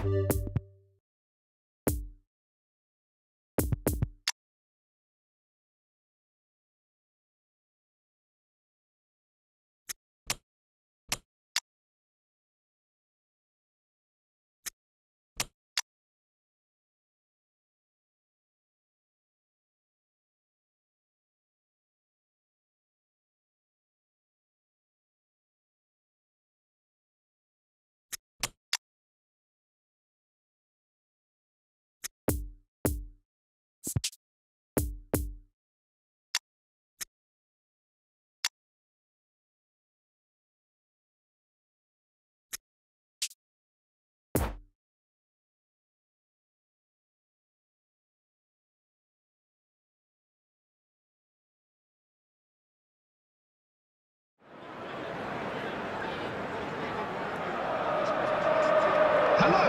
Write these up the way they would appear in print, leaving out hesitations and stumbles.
Hello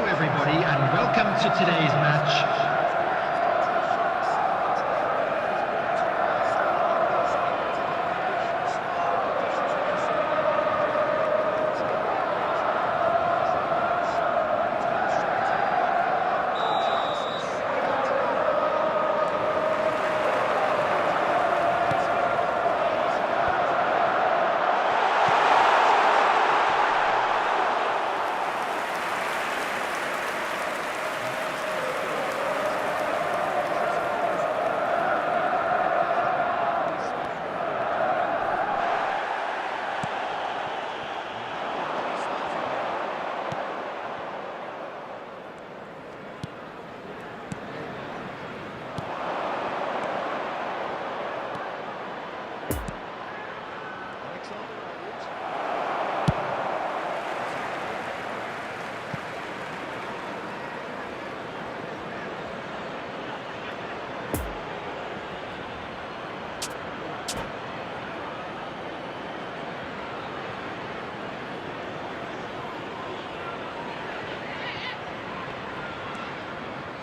everybody and welcome to today's match.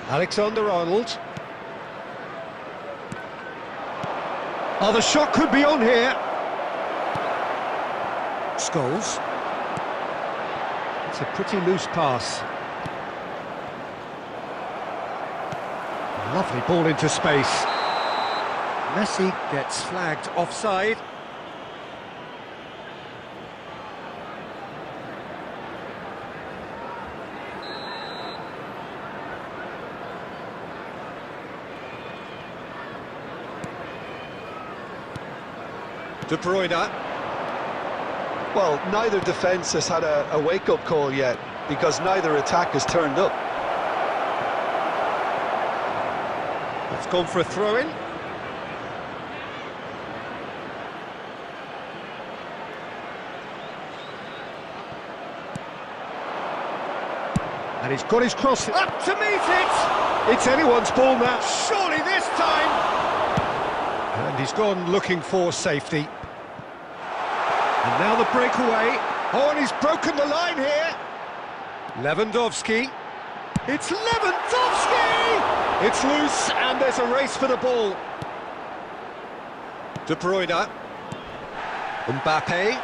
Alexander-Arnold. Oh, the shot could be on here. Scholes. It's a pretty loose pass. Lovely ball into space. Messi gets flagged offside. De Bruyne. Well, neither defence has had a wake-up call yet, because neither attack has turned up. It's gone for a throw-in. And he's got his cross up to meet it! It's anyone's ball now, surely this time! And he's gone looking for safety. And now the breakaway. Oh, and he's broken the line here. Lewandowski. It's Lewandowski! It's loose, and there's a race for the ball. De Bruyne. Mbappe.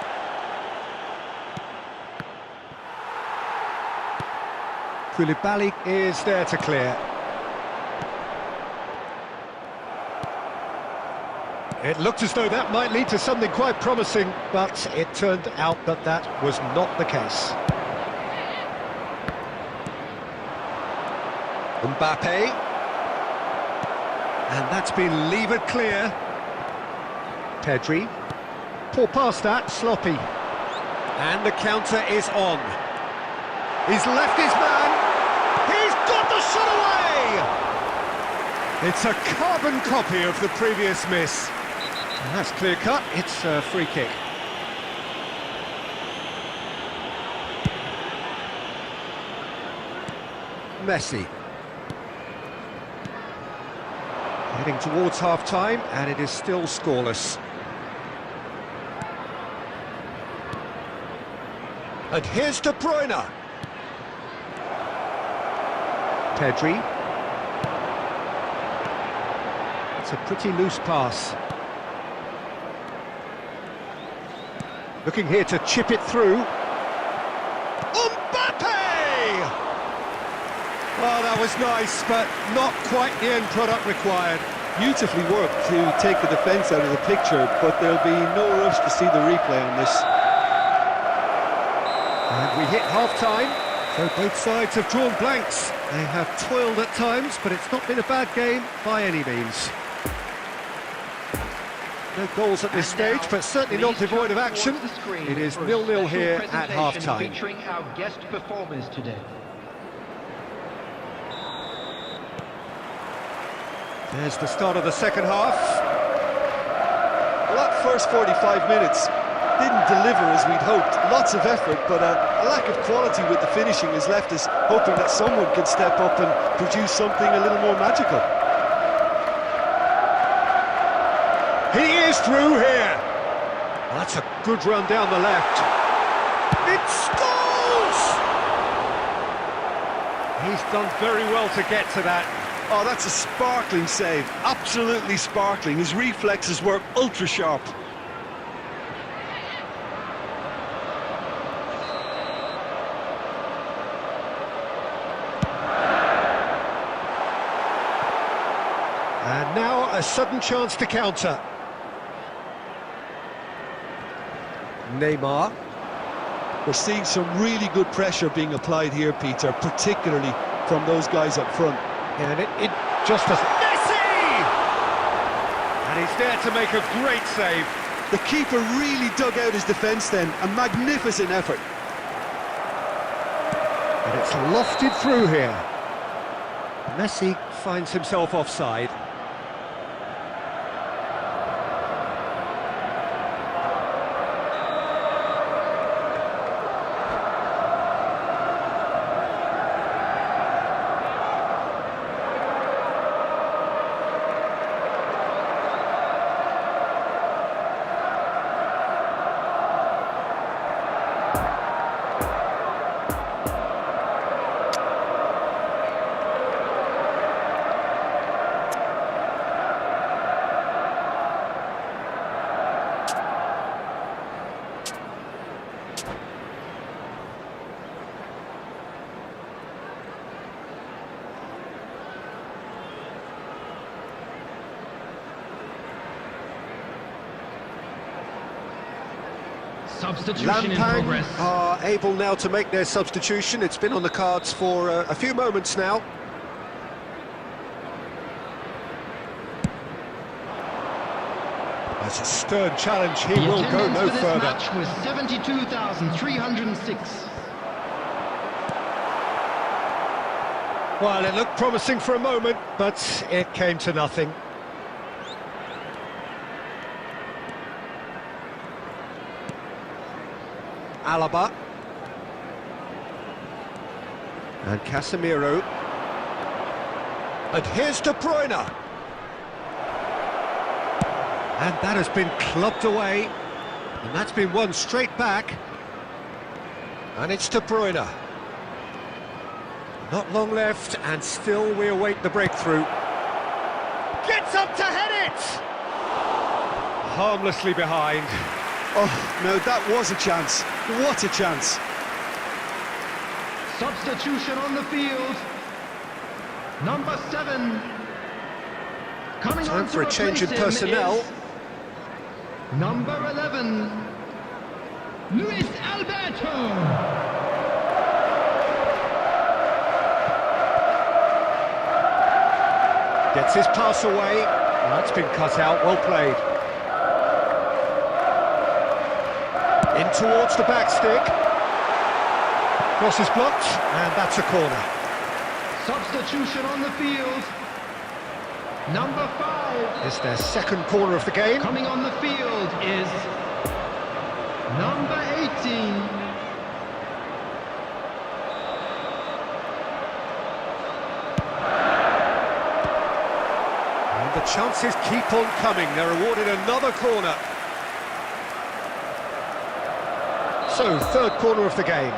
Koulibaly is there to clear. It looked as though that might lead to something quite promising, but it turned out that that was not the case. Mbappe. And that's been levered clear. Pedri. Poor pass that, sloppy. And the counter is on. He's left his man. He's got the shot away! It's a carbon copy of the previous miss. And that's clear cut, it's a free kick. Messi. Heading towards half-time, and it is still scoreless. And here's De Bruyne. Pedri. It's a pretty loose pass. Looking here to chip it through. Mbappe! Well, that was nice, but not quite the end product required. Beautifully worked to take the defence out of the picture, but there'll be no rush to see the replay on this. And we hit half-time, so both sides have drawn blanks. They have toiled at times, but it's not been a bad game by any means. No goals at this stage, but certainly not devoid of action. It is 0-0 here at half-time. Featuring our guest performers today. There's the start of the second half. Well, that first 45 minutes didn't deliver as we'd hoped. Lots of effort, but a lack of quality with the finishing has left us hoping that someone can step up and produce something a little more magical. He is through here. That's a good run down the left. It scores! He's done very well to get to that. Oh, that's a sparkling save. Absolutely sparkling. His reflexes were ultra sharp. And now a sudden chance to counter. Neymar. We're seeing some really good pressure being applied here, Peter, particularly from those guys up front. And it just doesn't... Messi! And he's there to make a great save. The keeper really dug out his defence then. A magnificent effort. And it's lofted through here. Messi finds himself offside. Substitution in progress. Are able now to make their substitution. It's been on the cards for a few moments now. That's a stern challenge. He will go no further. The match was 72,306. Well, it looked promising for a moment, but it came to nothing. Alaba. And Casemiro. And here's De Bruyne. And that has been clubbed away. And that's been won straight back. And it's De Bruyne. Not long left, and still we await the breakthrough. Gets up to head it! Harmlessly behind. Oh, no, that was a chance. What a chance. Substitution on the field. Number 7. Coming Time on for a change in personnel. Number 11. Luis Alberto. Gets his pass away. That's been cut out, well played. In towards the back stick. Cross is blocked, and that's a corner. Substitution on the field. Number 5. It's their second corner of the game. Coming on the field is number 18. The chances keep on coming. They're awarded another corner. So, third corner of the game.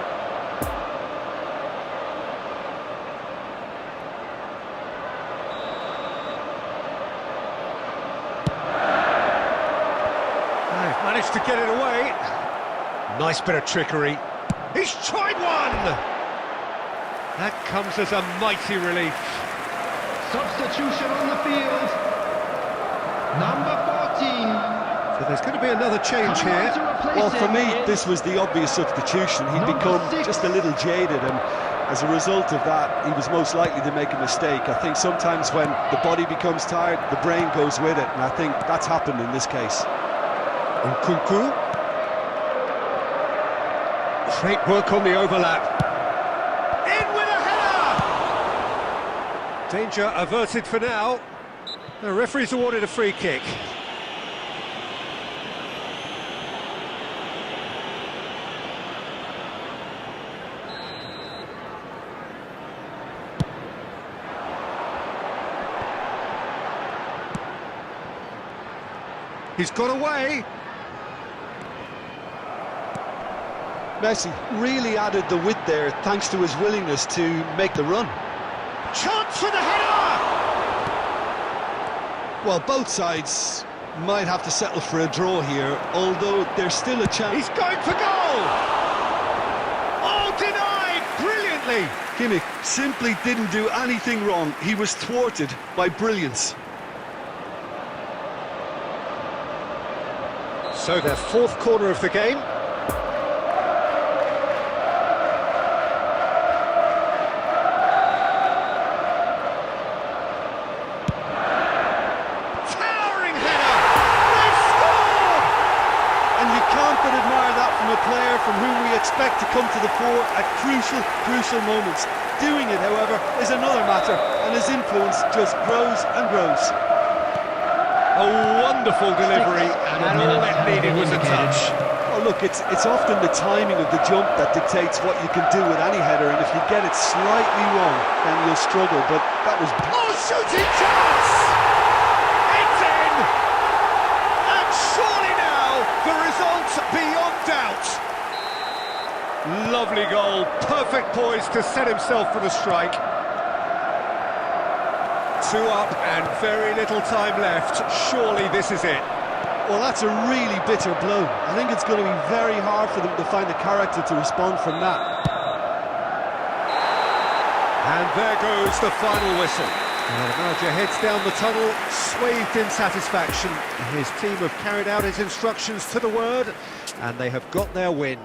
They've managed to get it away. Nice bit of trickery. He's tried one! That comes as a mighty relief. Substitution on the field. Number 14. So there's going to be another change here. Well, for me, this was the obvious substitution. He'd become just a little jaded, and as a result of that, he was most likely to make a mistake. I think sometimes when the body becomes tired, the brain goes with it, and I think that's happened in this case. Nkunku. Great work on the overlap. In with a header! Danger averted for now. The referee's awarded a free kick. He's got away. Messi really added the width there thanks to his willingness to make the run. Chance for the header! Well, both sides might have to settle for a draw here, although there's still a chance. He's going for goal! Oh, denied brilliantly! Kimmich simply didn't do anything wrong. He was thwarted by brilliance. So their fourth corner of the game. Towering header! They score! And you can't but admire that from a player from whom we expect to come to the fore at crucial moments. Doing it, however, is another matter, and his influence just grows and grows. A wonderful delivery, and all it needed was a touch. Well, look, it's often the timing of the jump that dictates what you can do with any header, and if you get it slightly wrong, then you'll struggle, but that was... Oh, shooting chance! It's in! And surely now, the result's beyond doubt. Lovely goal, perfect poise to set himself for the strike. 2 up and very little time left. Surely this is it. Well, that's a really bitter blow. I think it's going to be very hard for them to find the character to respond from that. And there goes the final whistle. Now the manager heads down the tunnel, swathed in satisfaction. His team have carried out his instructions to the word, and they have got their win.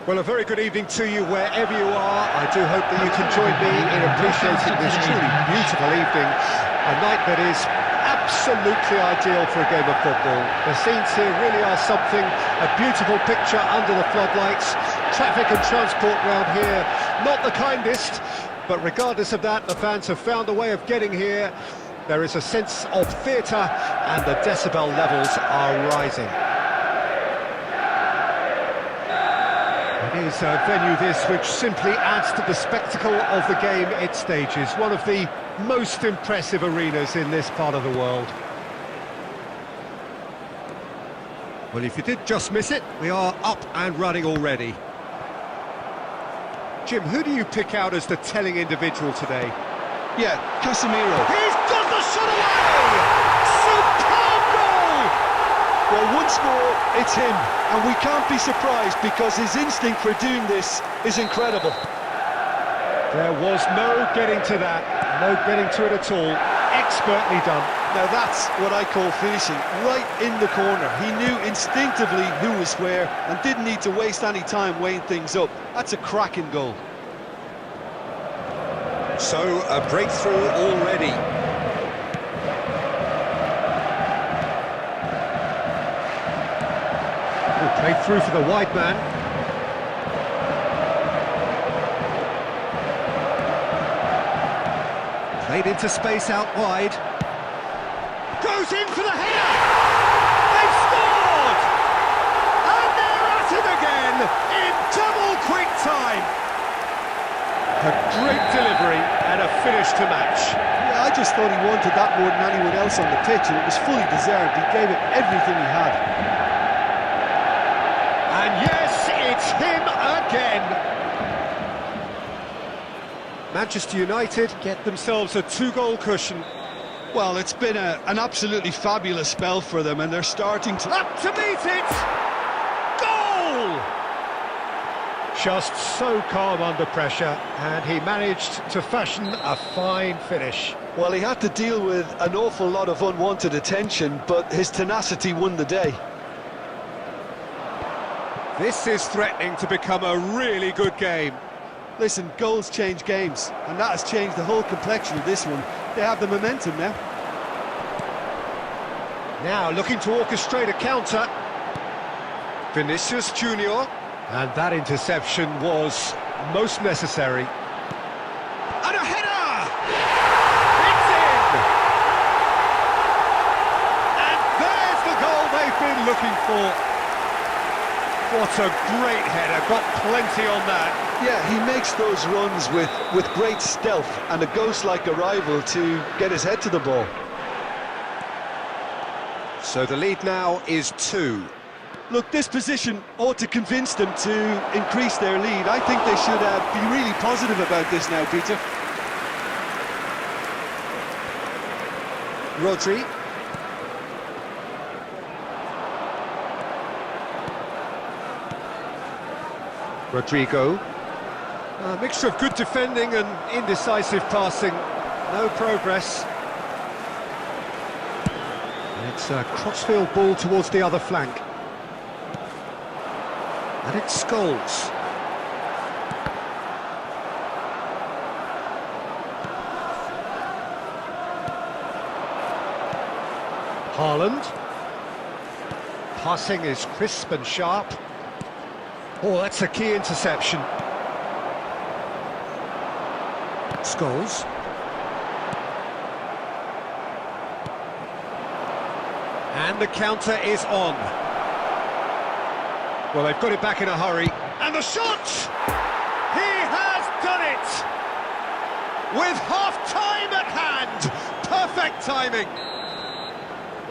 Well, a very good evening to you wherever you are. I do hope that you can join me in appreciating this truly beautiful evening. A night that is absolutely ideal for a game of football. The scenes here really are something, a beautiful picture under the floodlights. Traffic and transport round here, not the kindest, but regardless of that, the fans have found a way of getting here. There is a sense of theatre and the decibel levels are rising. It is a venue this which simply adds to the spectacle of the game it stages. One of the most impressive arenas in this part of the world. Well, if you did just miss it, we are up and running already. Jim, who do you pick out as the telling individual today? Yeah, Casemiro. He's got the shot away! Superb goal! Well, once more, it's him, and we can't be surprised because his instinct for doing this is incredible. There was no getting to that, no getting to it at all. Expertly done. Now that's what I call finishing, right in the corner. He knew instinctively who was where and didn't need to waste any time weighing things up. That's a cracking goal. So, a breakthrough already. Played through for the wide man. Played into space out wide. Goes in for the header! They've scored! And they're at it again in double quick time. A great delivery and a finish to match. Yeah, I just thought he wanted that more than anyone else on the pitch, and it was fully deserved. He gave it everything he had. And yes, it's him again. Manchester United get themselves a 2-goal cushion. Well, it's been an absolutely fabulous spell for them, and they're starting to... Up to meet it! Goal! Just so calm under pressure, and he managed to fashion a fine finish. Well, he had to deal with an awful lot of unwanted attention, but his tenacity won the day. This is threatening to become a really good game. Listen, goals change games, and that has changed the whole complexion of this one. They have the momentum now. Now looking to orchestrate a counter. Vinicius Junior. And that interception was most necessary. And a header! It's in! And there's the goal they've been looking for. What a great header, got plenty on that. Yeah, he makes those runs with great stealth and a ghost-like arrival to get his head to the ball. So the lead now is 2. Look, this position ought to convince them to increase their lead. I think they should be really positive about this now, Peter. Rodri. Rodrigo. A mixture of good defending and indecisive passing. No progress. And it's a crossfield ball towards the other flank. And it's Scholes. Haaland. Passing is crisp and sharp. Oh, that's a key interception. Scholes. And the counter is on. Well, they've got it back in a hurry. And the shot! He has done it! With half-time at hand! Perfect timing!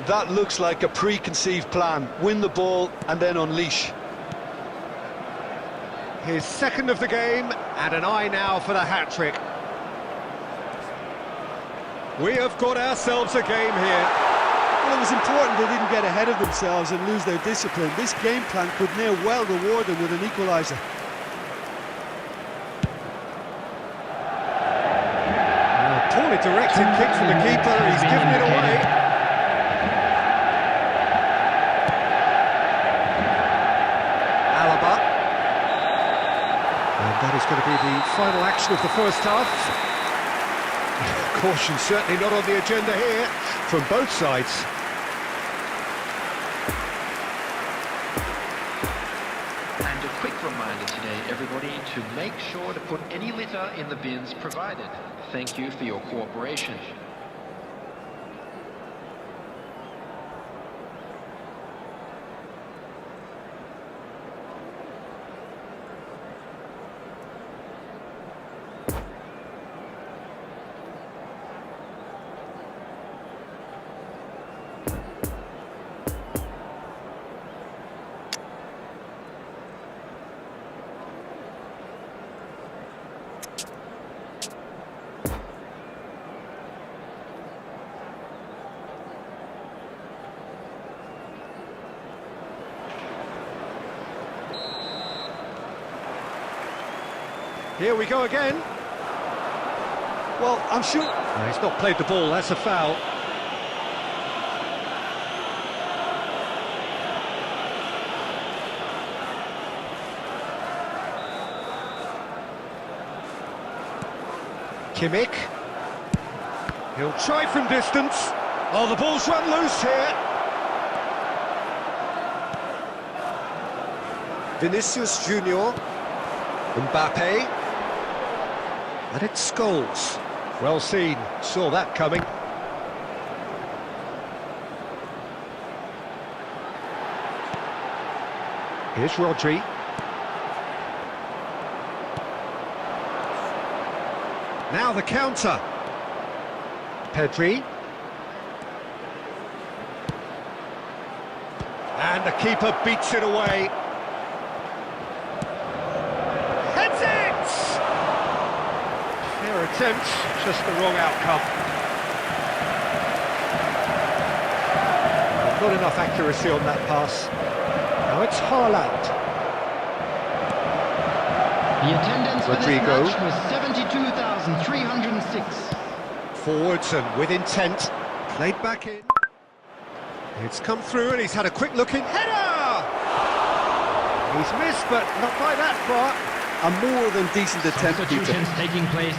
That looks like a preconceived plan. Win the ball and then unleash. His second of the game, and an eye now for the hat-trick. We have got ourselves a game here. Well, it was important they didn't get ahead of themselves and lose their discipline. This game plan could now well reward them with an equaliser. Poorly directed kick from the keeper, he's given it away. That is going to be the final action of the first half. Caution certainly not on the agenda here from both sides. And a quick reminder today, everybody, to make sure to put any litter in the bins provided. Thank you for your cooperation. Here we go again. Well, I'm sure... No, he's not played the ball, that's a foul. Kimmich. He'll try from distance. Oh, the ball's run loose here. Vinicius Junior. Mbappe. And it's Scholes. Well seen, saw that coming. Here's Rodri. Now the counter. Pedri. And the keeper beats it away. Heads it! Fair attempt, just the wrong outcome. Not enough accuracy on that pass. Now it's Haaland. The attendance Rodrigo. for this match was 72,306. Forwards and with intent. Played back in. It's come through and he's had a quick look in. Header! He's missed, but not by that far. A more than decent attempt, Peter. Substitutions taking place.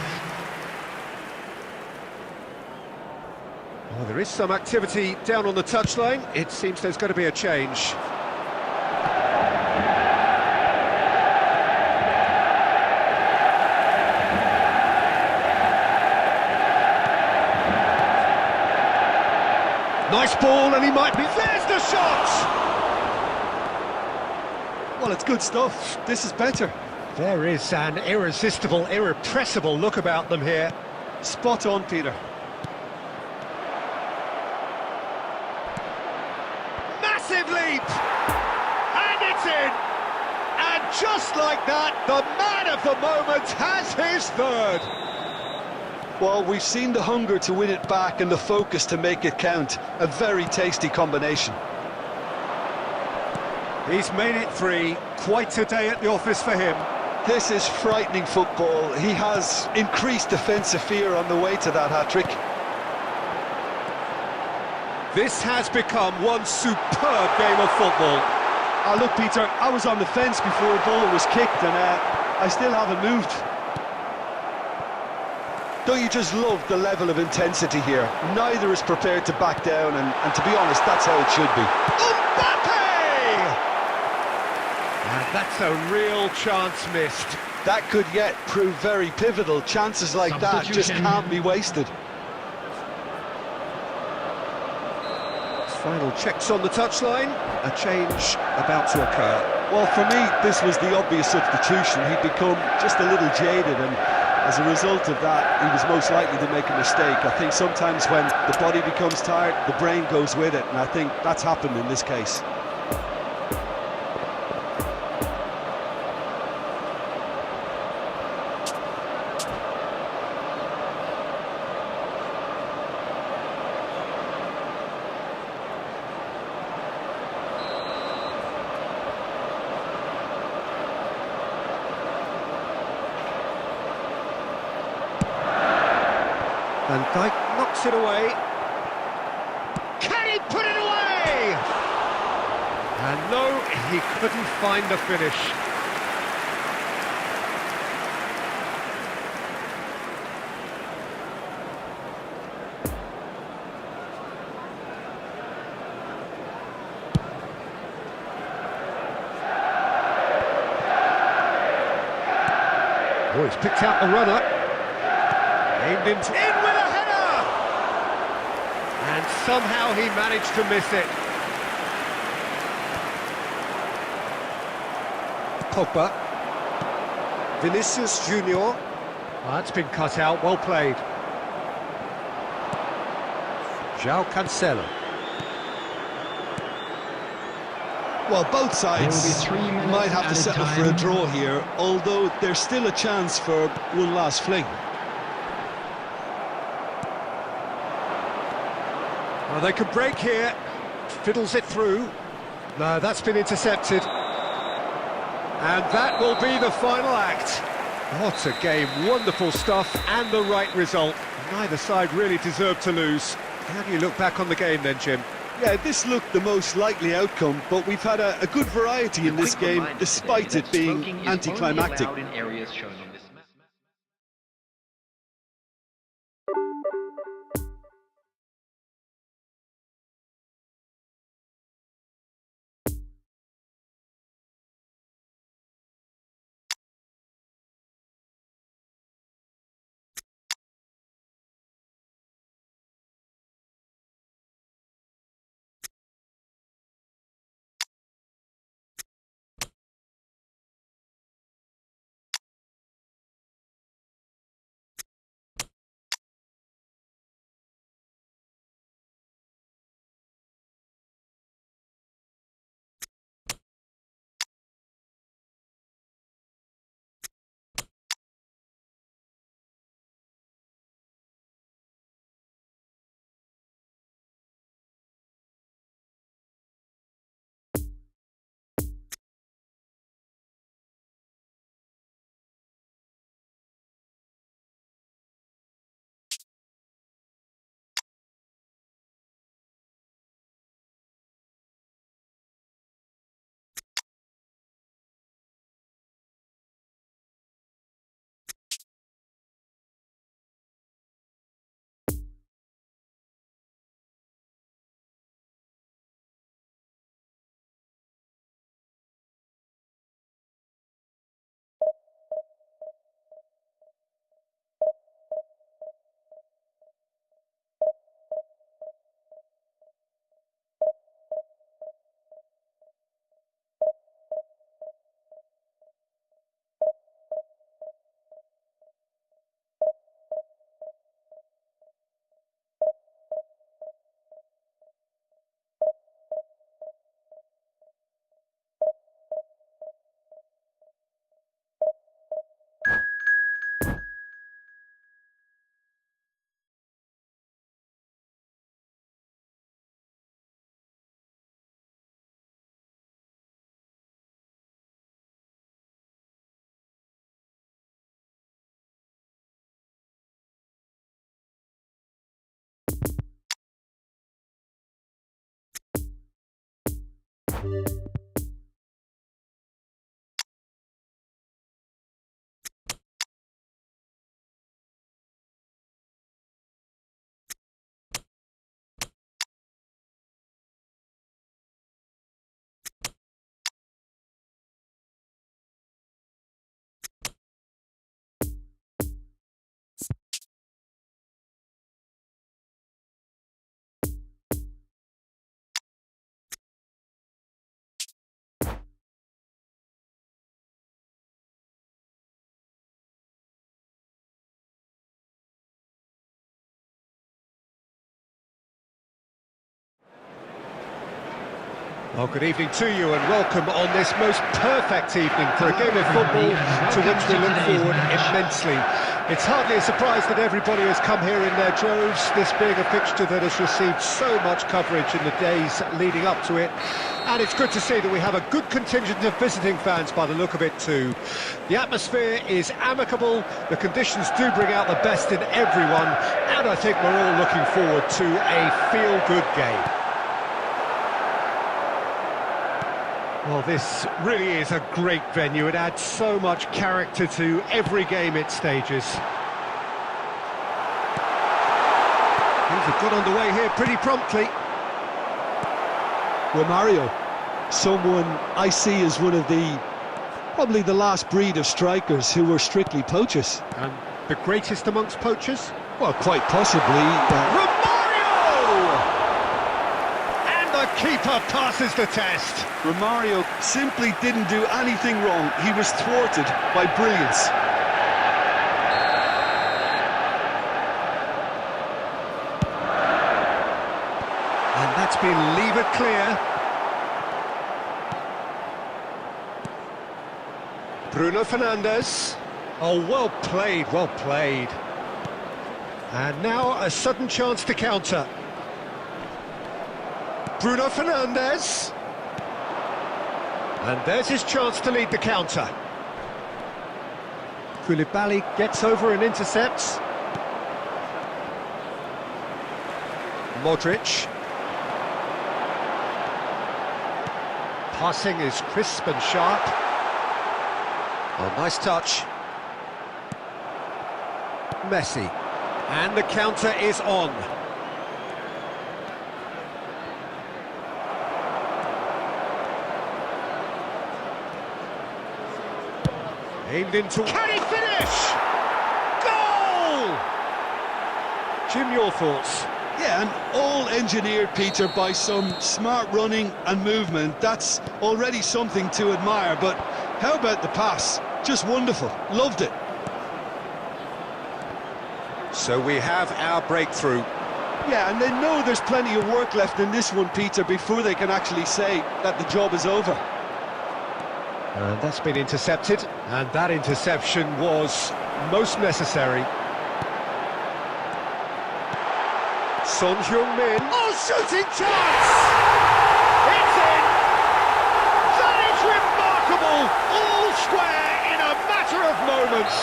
Well, there is some activity down on the touchline. It seems there's going to be a change. Nice ball, and he might be... There's the shot! Well, it's good stuff. This is better. There is an irresistible, irrepressible look about them here. Spot on, Peter. Massive leap! And it's in! And just like that, the man of the moment has his third! Well, we've seen the hunger to win it back and the focus to make it count. A very tasty combination. He's made it three. Quite a day at the office for him. This is frightening football. He has increased defensive fear on the way to that hat-trick. This has become one superb game of football. Look, Peter, I was on the fence before the ball was kicked and I still haven't moved. Don't you just love the level of intensity here? Neither is prepared to back down, and to be honest, that's how it should be. Mbappe! And that's a real chance missed. That could yet prove very pivotal. Chances like that just can't be wasted. Final checks on the touchline. A change about to occur. Well, for me, this was the obvious substitution. He'd become just a little jaded, and as a result of that, he was most likely to make a mistake. I think sometimes when the body becomes tired, the brain goes with it, and I think that's happened in this case. Van Dijk knocks it away. Can he put it away? And no, he couldn't find the finish. Oh, he's picked out the runner. Aimed in with a header! And somehow he managed to miss it. Pogba. Vinicius Junior. Oh, that's been cut out, well played. João Cancelo. Well, both sides might have to settle for a draw here, although there's still a chance for one last fling. Well, they could break here. Fiddles it through. No, that's been intercepted. And that will be the final act. What a game, wonderful stuff, and the right result. Neither side really deserved to lose. How do you look back on the game then, Jim? Yeah, this looked the most likely outcome, but we've had a good variety in this game, despite it being anticlimactic. Well, good evening to you and welcome on this most perfect evening for a game of football to which we look forward immensely. It's hardly a surprise that everybody has come here in their droves, this being a fixture that has received so much coverage in the days leading up to it. And it's good to see that we have a good contingent of visiting fans by the look of it too. The atmosphere is amicable, the conditions do bring out the best in everyone, and I think we're all looking forward to a feel-good game. Well, this really is a great venue. It adds so much character to every game it stages. Things have got underway here pretty promptly. Romario, someone I see as one of the Probably the last breed of strikers who were strictly poachers. And the greatest amongst poachers? Well, quite possibly. Romario! And the keeper passes the test. Romario simply didn't do anything wrong. He was thwarted by brilliance. And that's been levered clear. Bruno Fernandes. Oh, well played, well played. And now a sudden chance to counter. Bruno Fernandes. And there's his chance to lead the counter. Koulibaly gets over and intercepts. Modric. Passing is crisp and sharp. Oh, nice touch. Messi. And the counter is on. Aimed into... Can he finish? Goal! Jim, your thoughts? Yeah, and all engineered, Peter, by some smart running and movement. That's already something to admire, but how about the pass? Just wonderful. Loved it. So we have our breakthrough. Yeah, and they know there's plenty of work left in this one, Peter, before they can actually say that the job is over. And that's been intercepted, and that interception was most necessary. Son Heung-min. Oh, shooting chance! It's in! That is remarkable! All square in a matter of moments.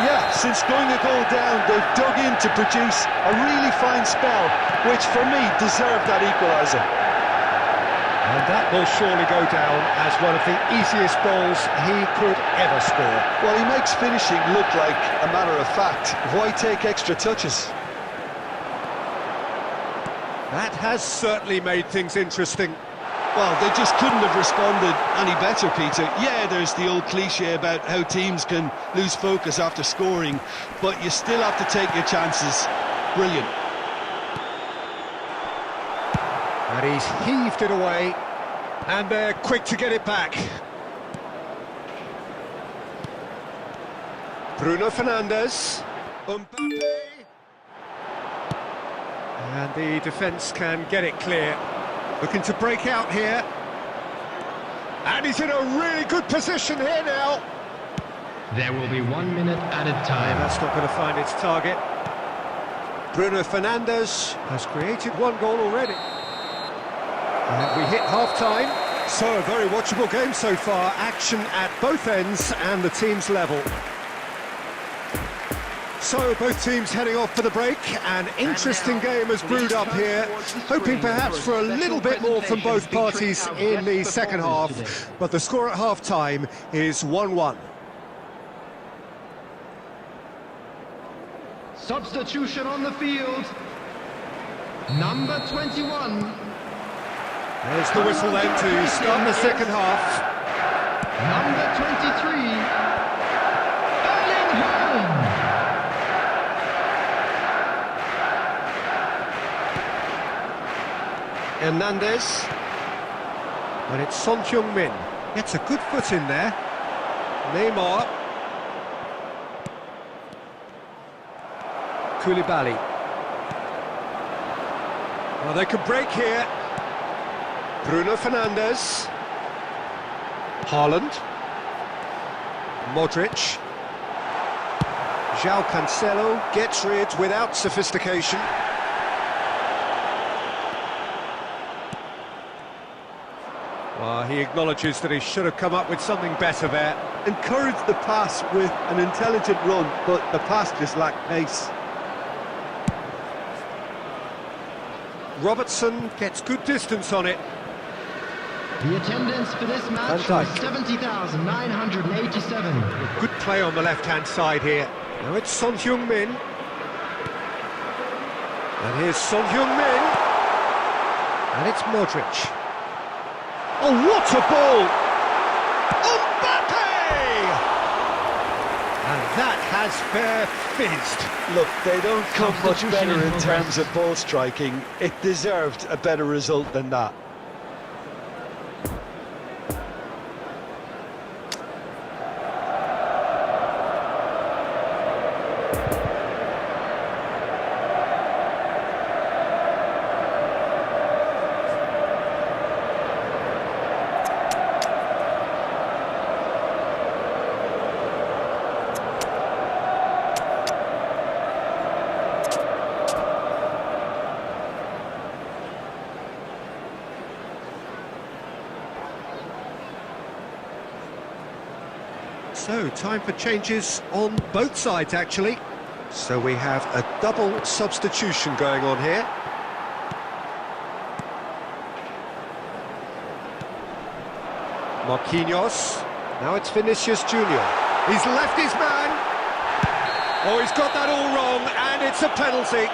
Yeah, since going a goal down, they've dug in to produce a really fine spell, which for me deserved that equaliser. And that will surely go down as one of the easiest goals he could ever score. Well, he makes finishing look like a matter of fact. Why take extra touches? That has certainly made things interesting. Well, they just couldn't have responded any better, Peter. Yeah, there's the old cliche about how teams can lose focus after scoring, but you still have to take your chances. Brilliant. And he's heaved it away, and they're quick to get it back. Bruno Fernandes. Mbappe. And the defence can get it clear. Looking to break out here. And he's in a really good position here now. There will be 1 minute added And time. that's not going to find its target. Bruno Fernandes has created one goal already. And we hit half-time. So, a very watchable game so far. Action at both ends and the team's level. So, both teams heading off for the break. An interesting game has brewed up here. Hoping perhaps for a little bit more from both parties in the second half. But the score at half-time is 1-1. Substitution on the field. Number 21. There's the whistle then to start the second half. Number 23. Erling Haaland. Hernandez. And it's Son Heung-min. Gets a good foot in there. Neymar. Koulibaly. Well, they could break here. Bruno Fernandes. Haaland. Modric. João Cancelo gets rid without sophistication. Well, he acknowledges that he should have come up with something better there. Encouraged the pass with an intelligent run, but the pass just lacked pace. Robertson gets good distance on it. The attendance for this match was 70,987. Good play on the left-hand side here. Now it's Son Heung-min. And here's Son Heung-min. And it's Modric. Oh, what a ball! Mbappe! that has fair fizzed. Look, they don't come much Substitution better in in terms progress. of ball striking. It deserved a better result than that. So, time for changes on both sides, actually. So we have a double substitution going on here. Marquinhos. Now it's Vinicius Junior. He's left his man. Oh, he's got that all wrong, and it's a penalty.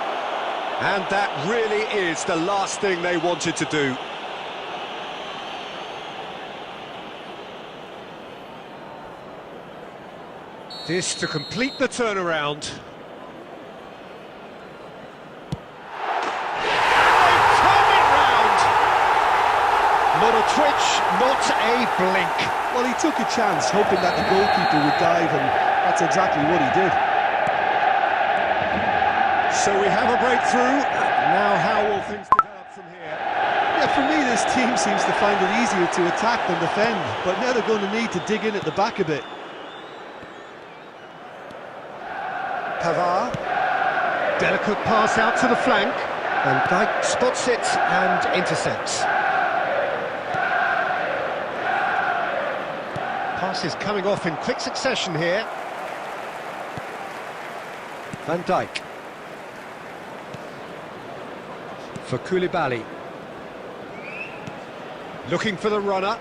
And that really is the last thing they wanted to do. This to complete the turnaround. They've turned it round! Not a twitch, not a blink. Well, he took a chance, hoping that the goalkeeper would dive, and that's exactly what he did. So we have a breakthrough. Now how will things develop from here? Yeah, for me, this team seems to find it easier to attack than defend, but now they're going to need to dig in at the back a bit. Pavard. Delicate pass out to the flank. Van Dijk spots it and intercepts. Pass is coming off in quick succession here. Van Dijk. For Koulibaly. Looking for the runner.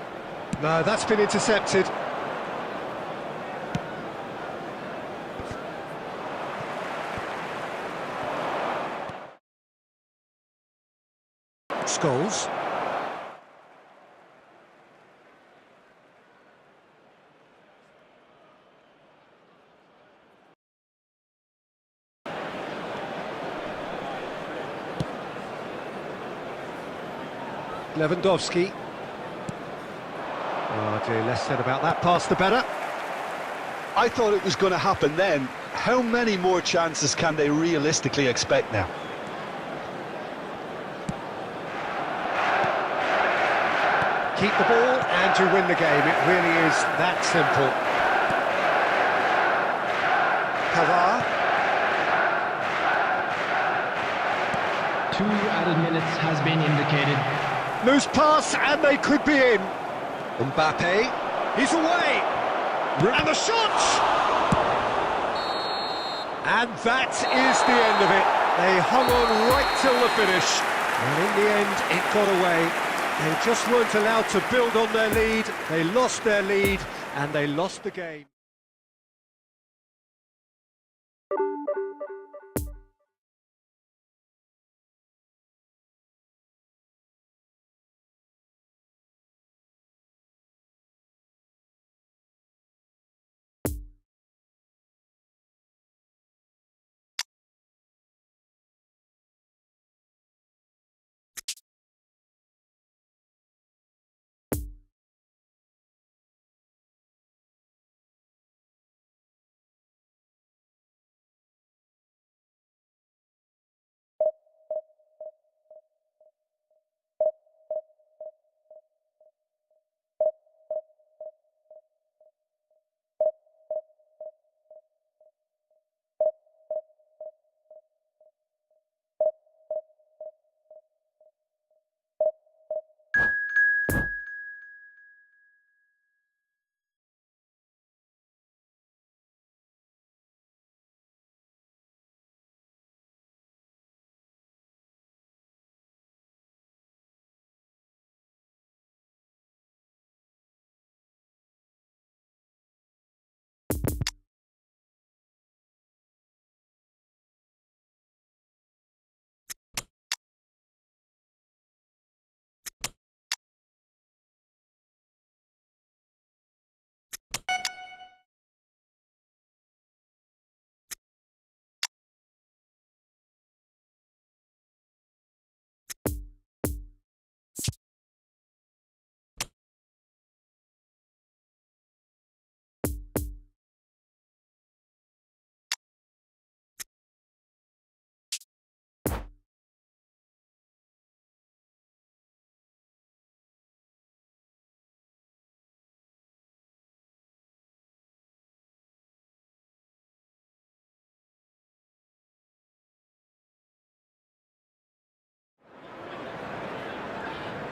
No, that's been intercepted. Scholes. Lewandowski. Oh dear, less said about that pass the better. I thought it was going to happen then. How many more chances can they realistically expect now? Keep the ball and you win the game. It really is that simple. Pavard. 2 added minutes has been indicated. Loose pass and they could be in. Mbappe. He's away. And the shot! And that is the end of it. They hung on right till the finish. And in the end, it got away. They just weren't allowed to build on their lead. They lost their lead and they lost the game.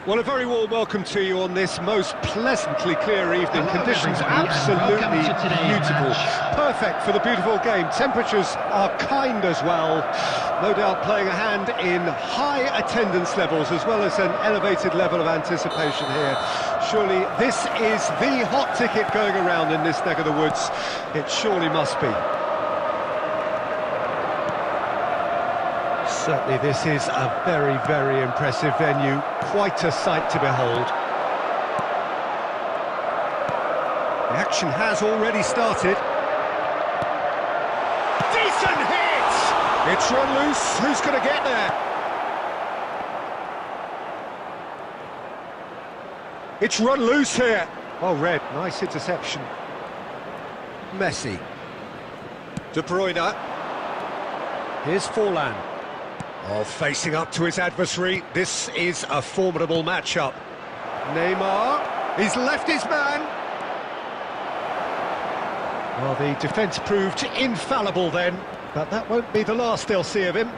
Well, a very warm welcome to you on this most pleasantly clear evening. Hello, Conditions everybody, and absolutely welcome to today's beautiful. match. Perfect for the beautiful game. Temperatures are kind as well. No doubt playing a hand in high attendance levels as well as an elevated level of anticipation here. Surely this is the hot ticket going around in this neck of the woods. It surely must be. Certainly this is a very, very impressive venue, quite a sight to behold. The action has already started. Decent hit! It's run loose, who's going to get there? It's run loose here. Oh, Red, nice interception. Messi. De Bruyne. Here's Forlan. Oh, facing up to his adversary, this is a formidable matchup. Neymar, he's left his man. Well, the defence proved infallible then, but that won't be the last they'll see of him.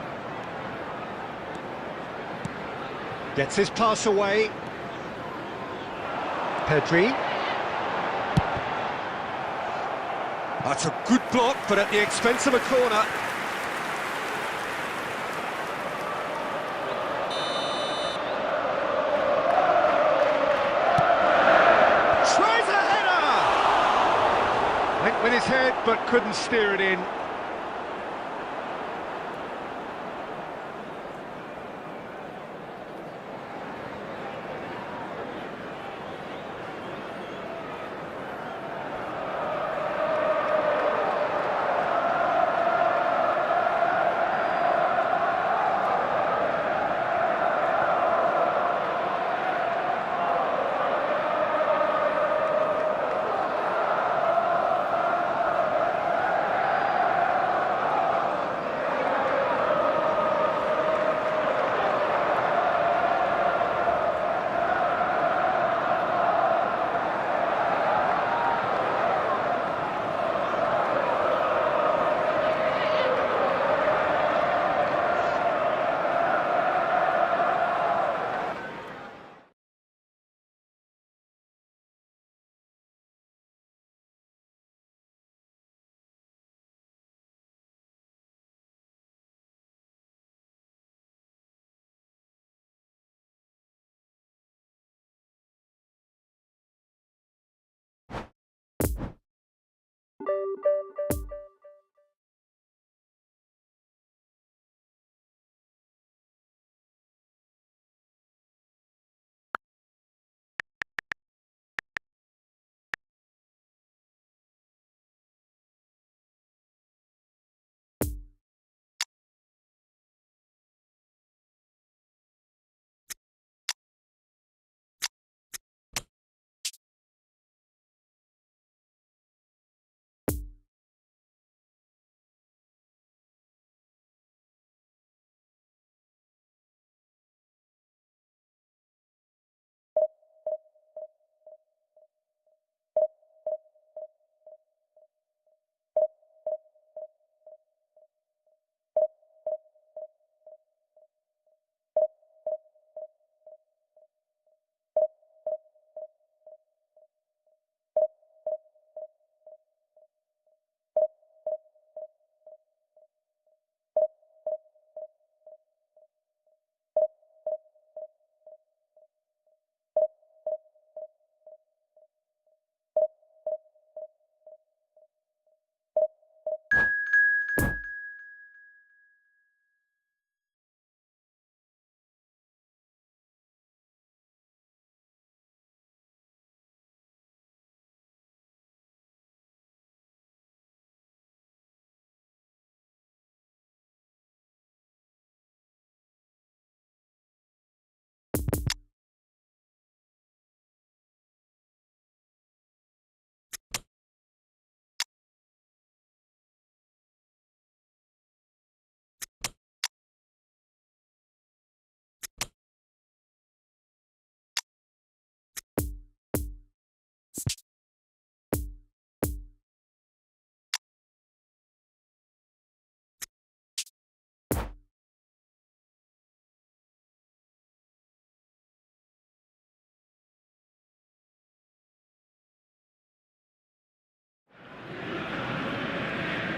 Gets his pass away. Pedri. That's a good block, but at the expense of a corner. Went with his head, but couldn't steer it in.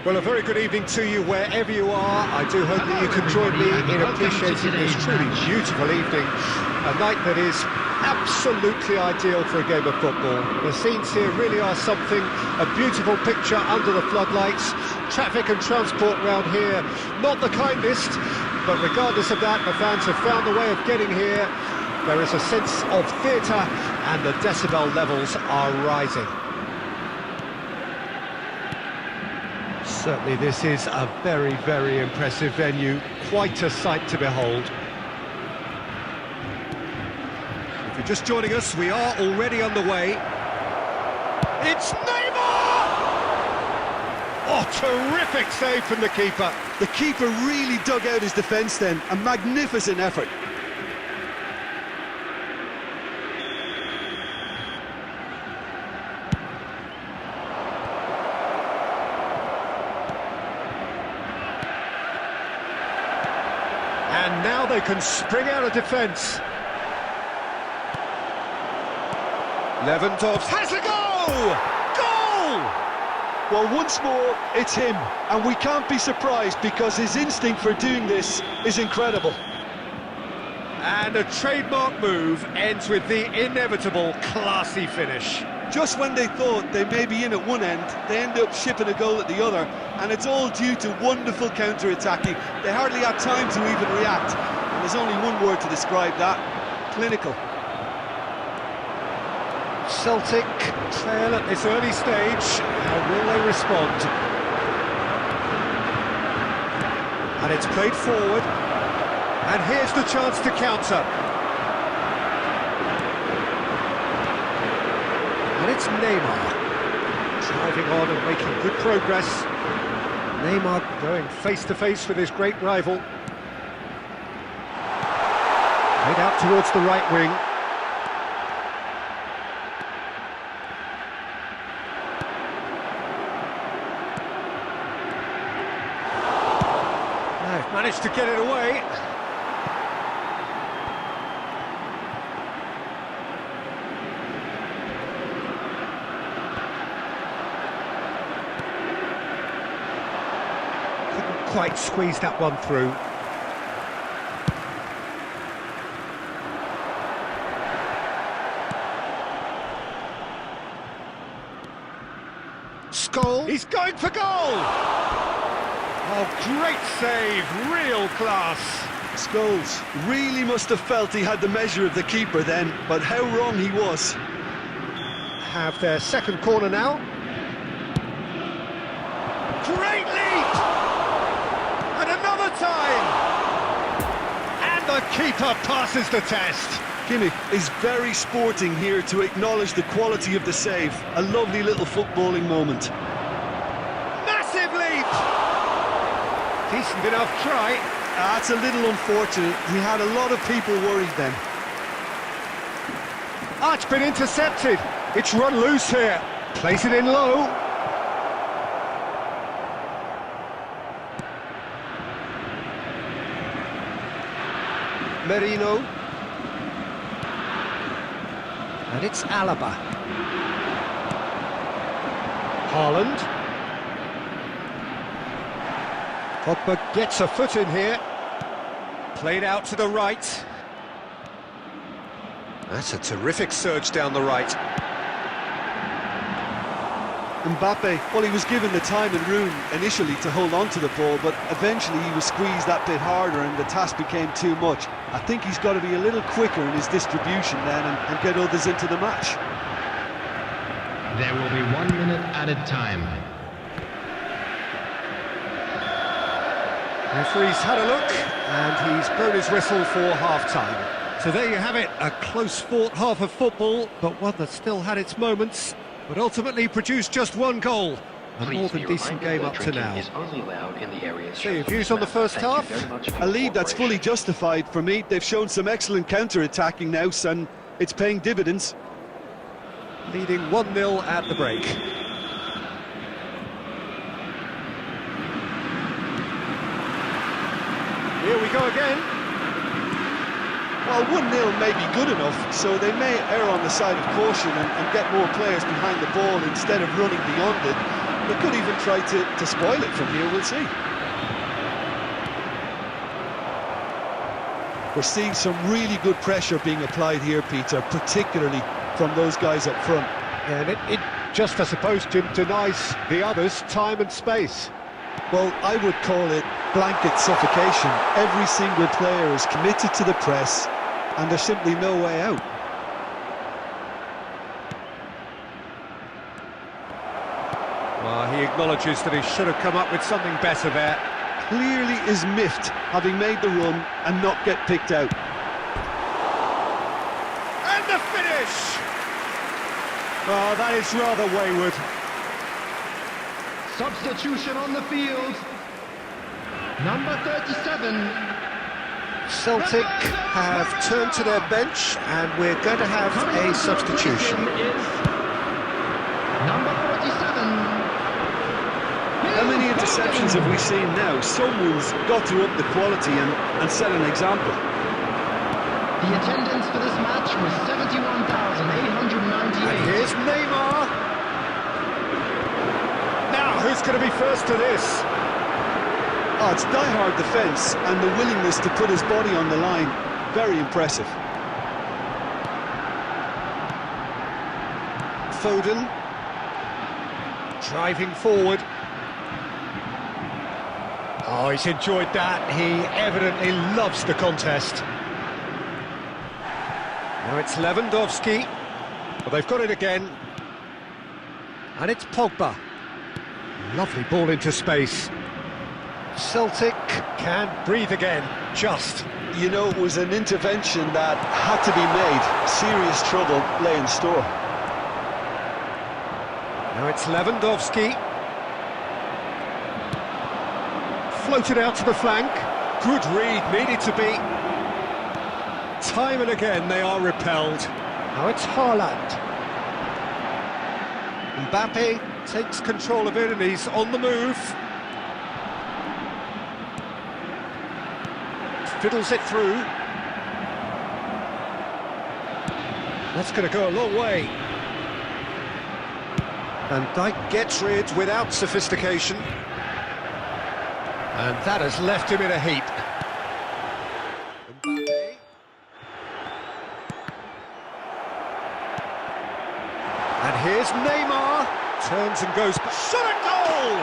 Well, a very good evening to you wherever you are. I do hope that you can join me in appreciating this truly beautiful evening. A night that is absolutely ideal for a game of football. The scenes here really are something. A beautiful picture under the floodlights. Traffic and transport round here, not the kindest. But regardless of that, the fans have found a way of getting here. There is a sense of theatre and the decibel levels are rising. Certainly this is a very, very impressive venue. Quite a sight to behold. If you're just joining us, we are already underway. It's Neymar! Oh, terrific save from the keeper. The keeper really dug out his defence then. A magnificent effort. And now they can spring out of defence. Lewandowski has a goal! Goal! Well, once more, it's him. And we can't be surprised because his instinct for doing this is incredible. And a trademark move ends with the inevitable classy finish. Just when they thought they may be in at one end, they end up shipping a goal at the other, and it's all due to wonderful counter-attacking. They hardly had time to even react, and there's only one word to describe that: clinical. Celtic trail at this early stage. How will they respond? And it's played forward, and here's the chance to counter. And it's Neymar, driving on and making good progress. Neymar going face-to-face with his great rival. Played out towards the right wing. They've managed to get it away. Quite squeeze that one through. Scholes, he's going for goal! Oh, great save, real class. Scholes really must have felt he had the measure of the keeper then, but how wrong he was. Have their second corner now. Great leap! And another time! And the keeper passes the test. Kimmich is very sporting here to acknowledge the quality of the save. A lovely little footballing moment. Massive leap! Decent enough try. That's a little unfortunate. We had a lot of people worried then. Ah, it's been intercepted. It's run loose here. Place it in low. Merino. And it's Alaba. Haaland. Pogba gets a foot in here. Played out to the right. That's a terrific surge down the right. Mbappe, well, he was given the time and room initially to hold on to the ball, but eventually he was squeezed that bit harder and the task became too much. I think he's got to be a little quicker in his distribution then and get others into the match. There will be 1 minute added time. Referee's had a look, and he's blown his whistle for half-time. So there you have it, a close-fought half of football, but one that still had its moments, but ultimately produced just one goal. A more than decent game up to now. So your views on the first half? A lead that's fully justified for me. They've shown some excellent counter-attacking now, and it's paying dividends. Leading 1-0 at the break. Here we go again. Well, 1-0 may be good enough, so they may err on the side of caution and get more players behind the ball instead of running beyond it. They could even try to spoil it from here, we'll see. We're seeing some really good pressure being applied here, Peter, particularly from those guys up front. And it just, I suppose, denies the others time and space. Well, I would call it blanket suffocation. Every single player is committed to the press, and there's simply no way out. Well, he acknowledges that he should have come up with something better there. Clearly is miffed, having made the run and not get picked out. And the finish! Oh, that is rather wayward. Substitution on the field. Number 37. Celtic have turned to their bench and we're going to have a substitution. Number 47. How many interceptions have we seen now? Someone's got to up the quality and set an example. The attendance for this match was 71,898. And here's Neymar. Now, who's going to be first to this? Oh, it's die-hard defence and the willingness to put his body on the line. Very impressive. Foden. Driving forward. Oh, he's enjoyed that. He evidently loves the contest. Now it's Lewandowski. Well, they've got it again. And it's Pogba. Lovely ball into space. Celtic can breathe again, just. You know, it was an intervention that had to be made. Serious trouble lay in store. Now it's Lewandowski. Floated out to the flank. Good read, needed to be. Time and again they are repelled. Now it's Haaland. Mbappe takes control of it and he's on the move. Fiddles it through. That's going to go a long way. And Dijk gets rid without sophistication. And that has left him in a heap. Mbappe. And here's Neymar. Turns and goes back. Shot at goal!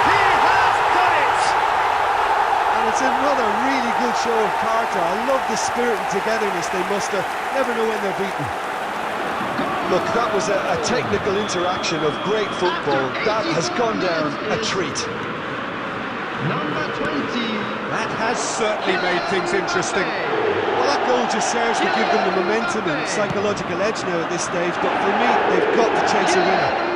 He has done it! And it's another really good show of character. I love the spirit and togetherness they muster. Never know when they're beaten. Look, that was a technical interaction of great football. That has gone down a treat. Number 20. That has certainly made things interesting. Well, that goal just serves to give them the momentum and psychological edge now at this stage, but for me, they've got to chase a winner.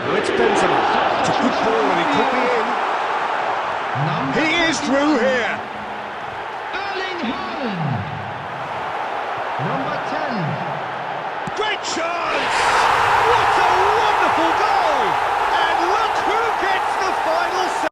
Now it's Benzema. It's a good ball and he could be in. He is through here. Erling Haaland. Number 10. Great chance! What a wonderful goal! And look who gets the final save.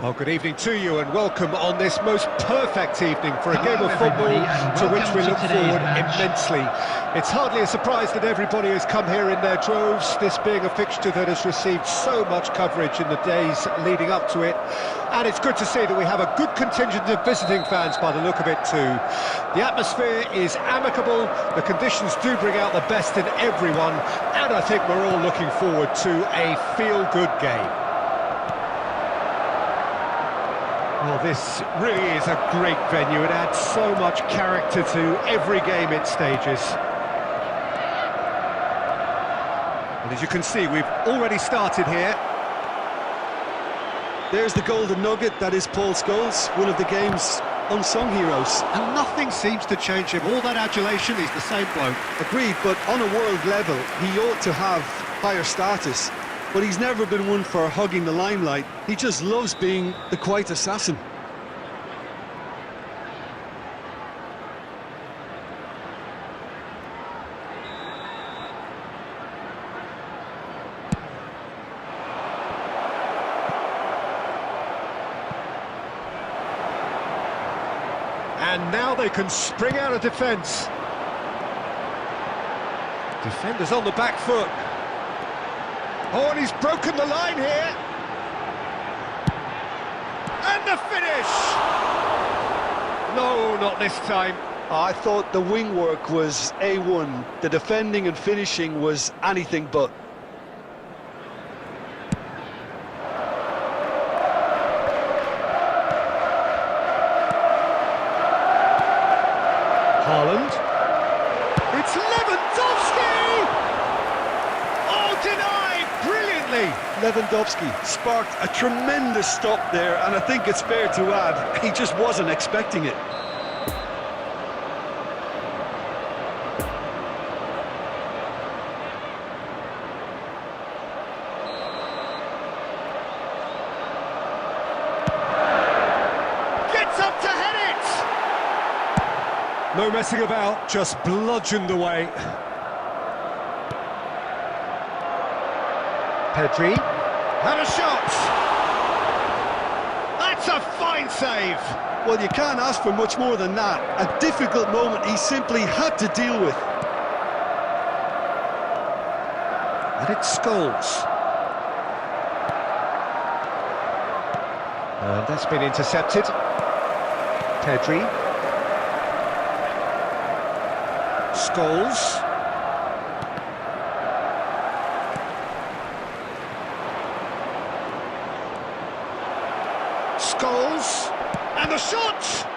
Well, good evening to you and welcome on this most perfect evening for a Hello, game of football everybody, and to which welcome we to look today's forward match. immensely. It's hardly a surprise that everybody has come here in their droves, this being a fixture that has received so much coverage in the days leading up to it. And it's good to see that we have a good contingent of visiting fans by the look of it too. The atmosphere is amicable, the conditions do bring out the best in everyone, and I think we're all looking forward to a feel-good game. Well, this really is a great venue. It adds so much character to every game it stages. And as you can see, we've already started here. There's the golden nugget, that is Paul Scholes, one of the game's unsung heroes. And nothing seems to change him. All that adulation, he's the same bloke. Agreed, but on a world level, he ought to have higher status. But he's never been one for hugging the limelight. He just loves being the quiet assassin. And now they can spring out of defence. Defenders on the back foot. Oh, and he's broken the line here. And the finish! No, not this time. I thought the wing work was A1. The defending and finishing was anything but. Haaland. It's Lewandowski! Oh, denied brilliantly. Lewandowski sparked a tremendous stop there, and I think it's fair to add, he just wasn't expecting it. Gets up to head it! No messing about, just bludgeoned away. Pedri. And a shot! That's a fine save! Well, you can't ask for much more than that. A difficult moment he simply had to deal with. And it's Scholes. And that's been intercepted. Pedri. Scholes. Scholes. And the shot!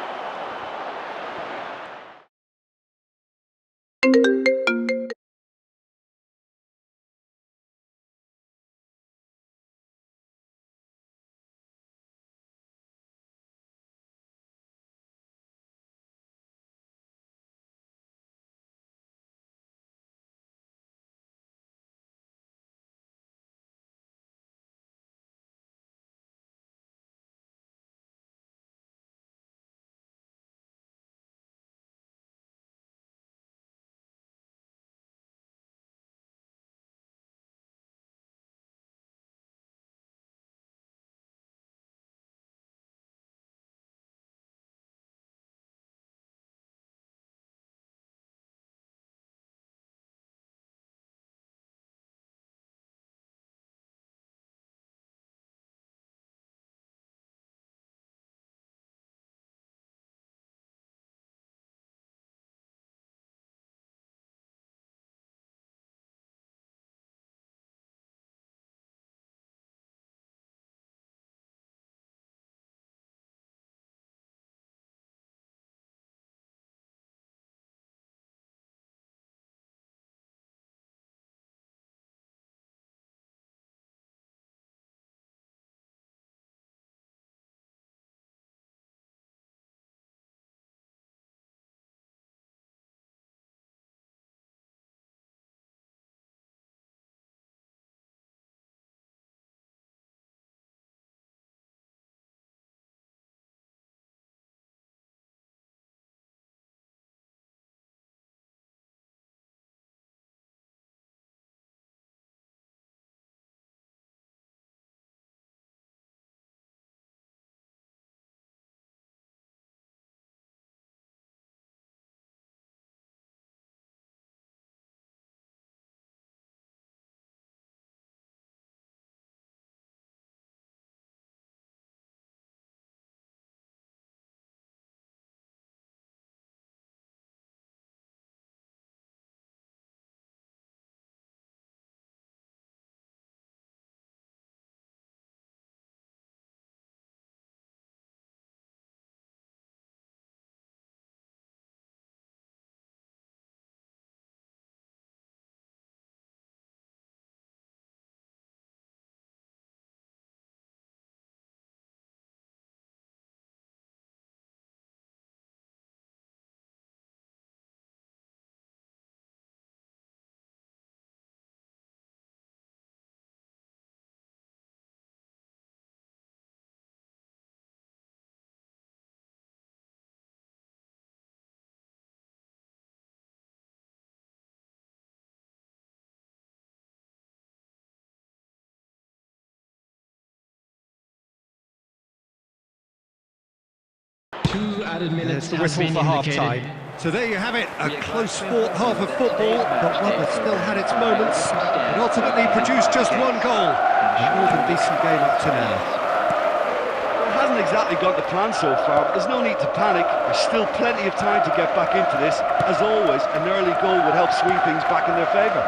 2 added There's minutes the have whistle been for indicated. half-time. So there you have it, a close sport half of football, but one that still had its moments, but ultimately produced just one goal. A more than decent game up to now. Well, it hasn't exactly gone to plan so far, but there's no need to panic. There's still plenty of time to get back into this. As always, an early goal would help swing things back in their favour.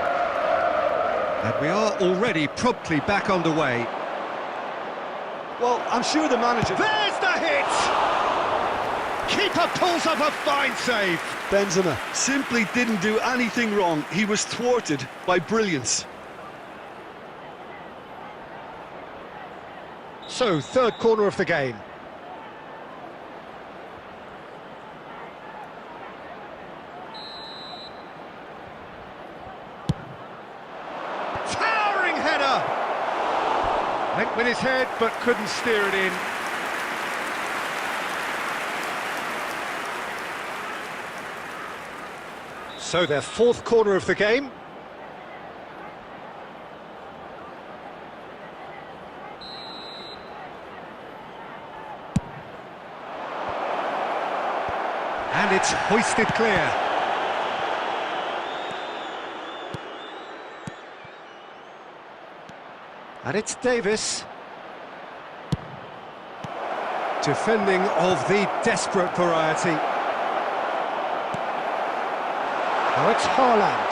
And we are already promptly back underway. Well, I'm sure the manager... There's the hit! Keeper pulls up a fine save. Benzema simply didn't do anything wrong. He was thwarted by brilliance. So, third corner of the game. Towering header! Went with his head, but couldn't steer it in. So their fourth corner of the game. And it's hoisted clear. And it's Davis. Defending of the desperate variety. Now it's Haaland.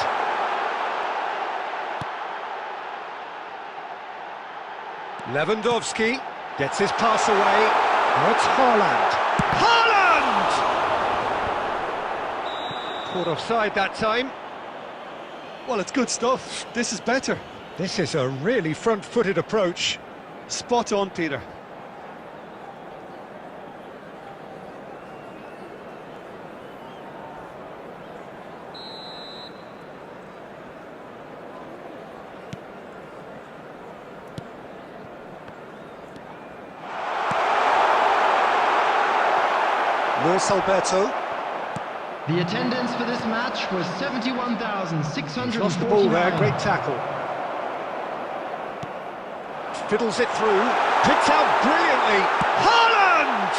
Lewandowski gets his pass away. Now it's Haaland. Haaland! Caught offside that time. Well, it's good stuff. This is better. This is a really front-footed approach. Spot on, Peter. Luis Alberto. The attendance for this match was 71,600. Lost the ball there, great tackle. Fiddles it through, picked out brilliantly. Haaland!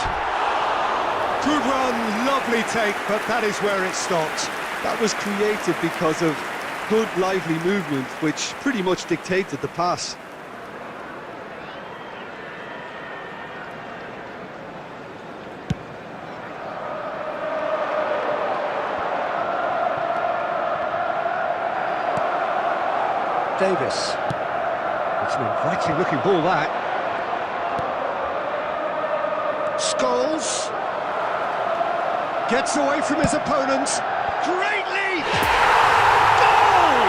Good run, lovely take, but that is where it stopped. That was created because of good, lively movement, which pretty much dictated the pass. Davis. It's an inviting looking ball, that. Scholes gets away from his opponent. Great leap! Goal!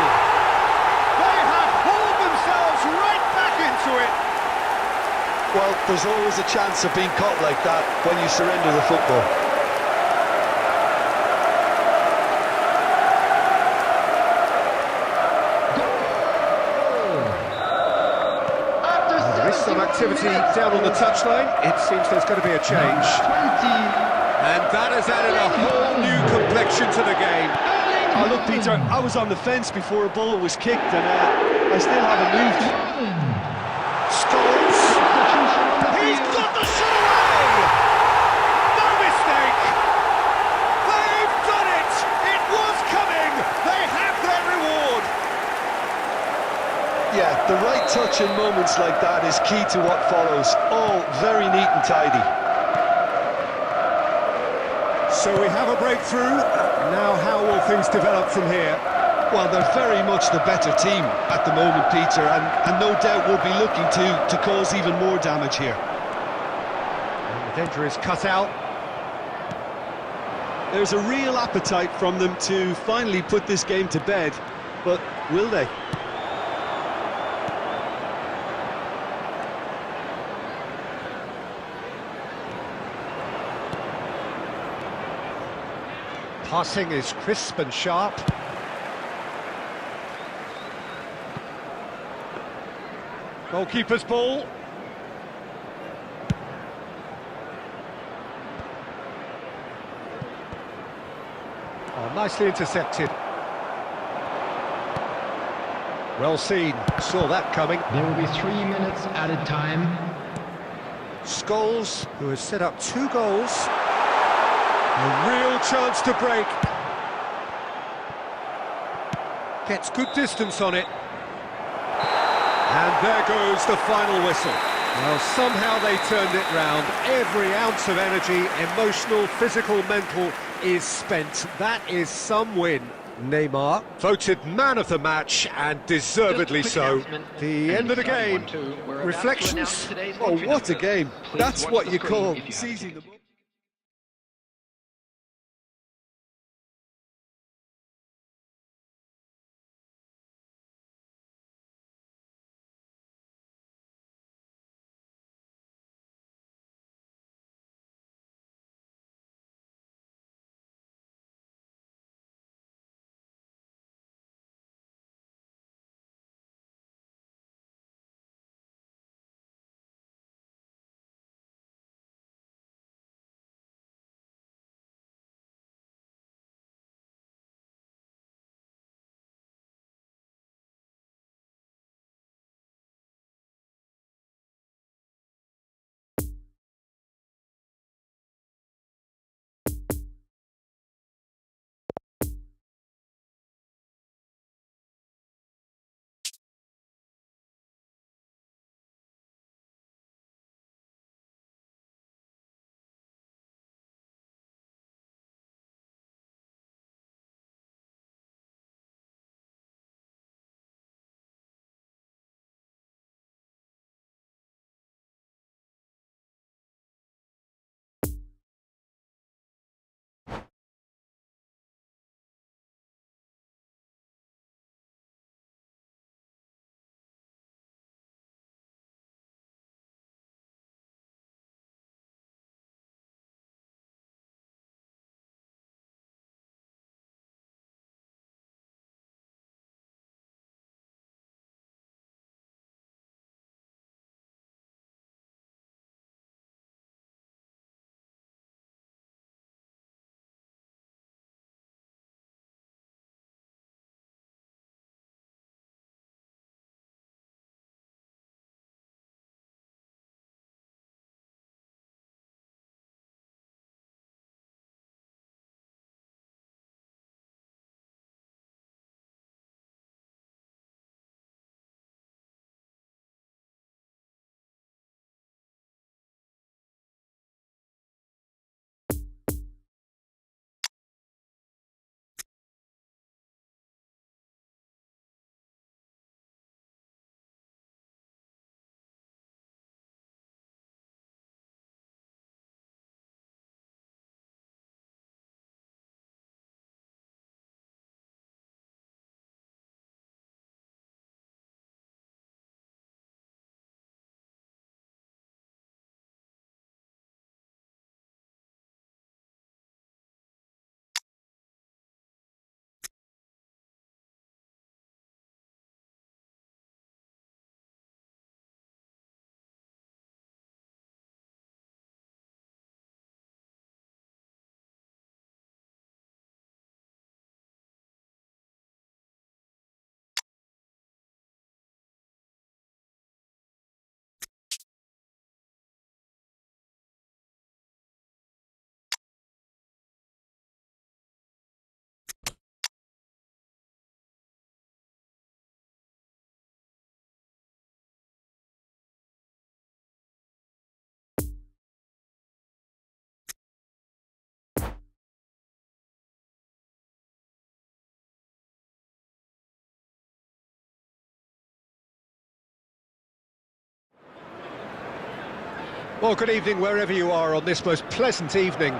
They have hauled themselves right back into it. Well, there's always a chance of being caught like that when you surrender the football. Some activity down on the touchline. It seems there's going to be a change. And that has added a whole new complexion to the game. Oh, look, Peter, I was on the fence before a ball was kicked, and I still haven't moved. Scholes. He's got the shot away! No mistake! They've done it! It was coming! They have their reward! Yeah, the right touch in moments like that is key to what follows. All very neat and tidy. So we have a breakthrough. Now how will things develop from here? Well, they're very much the better team at the moment, Peter, and no doubt will be looking to cause even more damage here. And the danger is cut out. There's a real appetite from them to finally put this game to bed, but will they? Passing is crisp and sharp. Goalkeeper's ball. Oh, nicely intercepted. Well seen, saw that coming. There will be 3 minutes added time. Scholes, who has set up 2 goals. A real chance to break. Gets good distance on it. And there goes the final whistle. Well, somehow they turned it round. Every ounce of energy, emotional, physical, mental, is spent. That is some win. Neymar voted man of the match, and deservedly so. The end of the game. Reflections? Oh, what a game. That's what you call seizing the moment. Well, good evening wherever you are on this most pleasant evening.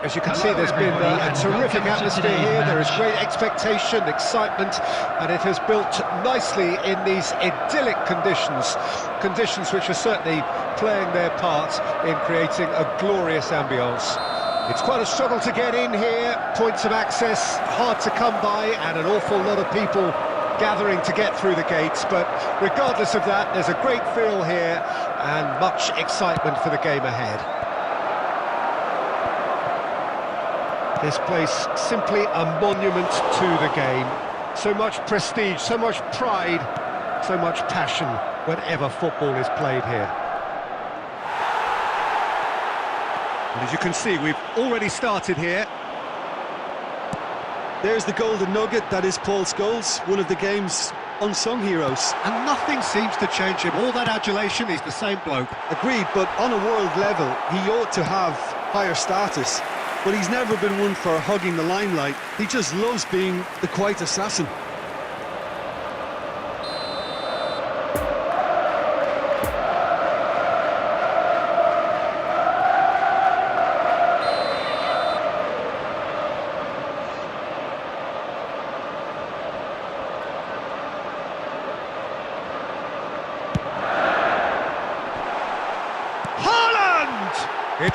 As you can see, there's been a terrific atmosphere here. There is great expectation, excitement, and it has built nicely in these idyllic conditions. Conditions which are certainly playing their part in creating a glorious ambience. It's quite a struggle to get in here. Points of access hard to come by, and an awful lot of people gathering to get through the gates, but regardless of that, there's a great feel here and much excitement for the game ahead. This place simply a monument to the game. So much prestige, so much pride, so much passion whenever football is played here. And as you can see, we've already started here. There's the golden nugget, that is Paul Scholes, one of the game's unsung heroes. And nothing seems to change him. All that adulation, he's the same bloke. Agreed, but on a world level, he ought to have higher status. But he's never been one for hugging the limelight. He just loves being the quiet assassin.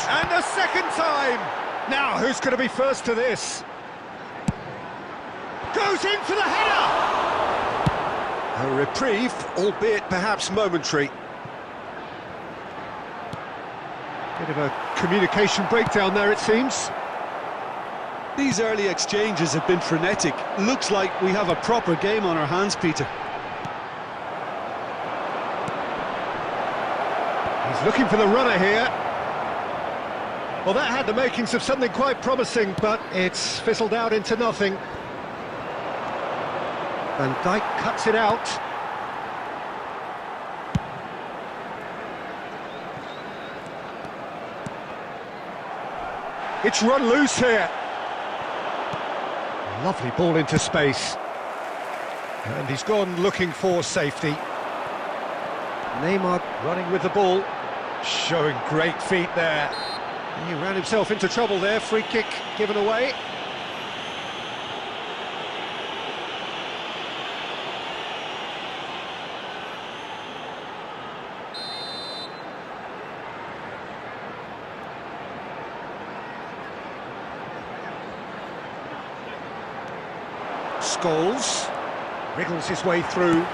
And a second time! Now, who's going to be first to this? Goes in for the header! A reprieve, albeit perhaps momentary. Bit of a communication breakdown there, it seems. These early exchanges have been frenetic. Looks like we have a proper game on our hands, Peter. He's looking for the runner here. Well, that had the makings of something quite promising, but it's fizzled out into nothing. Van Dijk cuts it out. It's run loose here. Lovely ball into space. And he's gone looking for safety. Neymar running with the ball, showing great feet there. He ran himself into trouble there, free kick given away. Scholes wriggles his way through.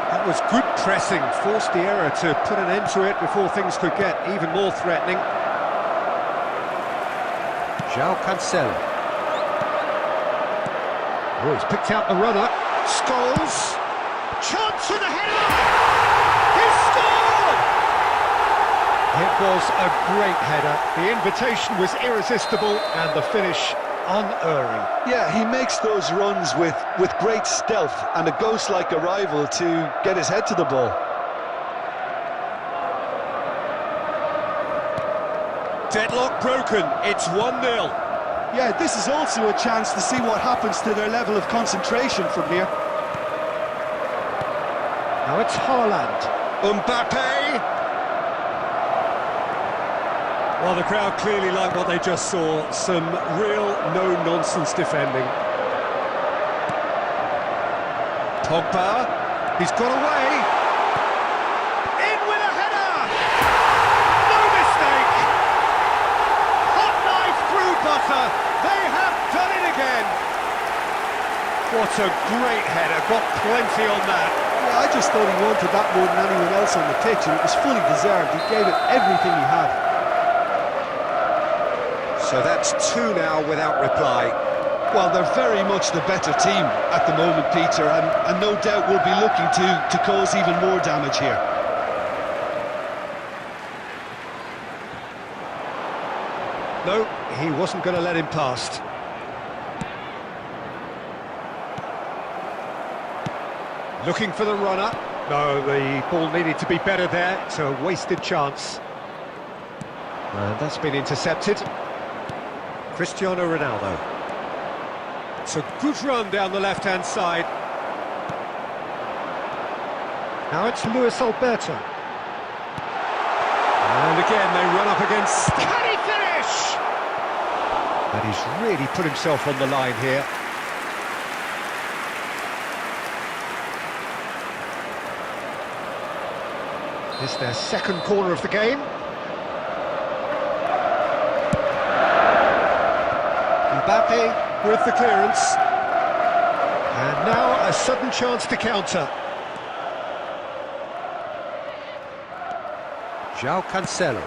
That was good pressing, forced the error to put an end to it before things could get even more threatening. João Cancelo. Oh, he's picked out the runner. Scholes. Chance for the header! He scored! It was a great header. The invitation was irresistible and the finish unerring. Yeah, he makes those runs with great stealth and a ghost-like arrival to get his head to the ball. Deadlock broken, it's 1-0. Yeah, this is also a chance to see what happens to their level of concentration from here. Now it's Haaland. Mbappe! Well, the crowd clearly like what they just saw. Some real no-nonsense defending. Pogba, he's got away. In with a header! No mistake! Hot knife through butter. They have done it again. What a great header, got plenty on that. Yeah, I just thought he wanted that more than anyone else on the pitch, and it was fully deserved. He gave it everything he had. So that's 2 now without reply. Well, they're very much the better team at the moment, Peter, and no doubt will be looking to cause even more damage here. No, he wasn't going to let him past. Looking for the runner. No, the ball needed to be better there. It's a wasted chance. And that's been intercepted. Cristiano Ronaldo. It's a good run down the left-hand side. Now it's Luis Alberto. And again they run up against... Can he finish? And he's really put himself on the line here. This is their second corner of the game. Mbappe with the clearance. And now a sudden chance to counter. João Cancelo.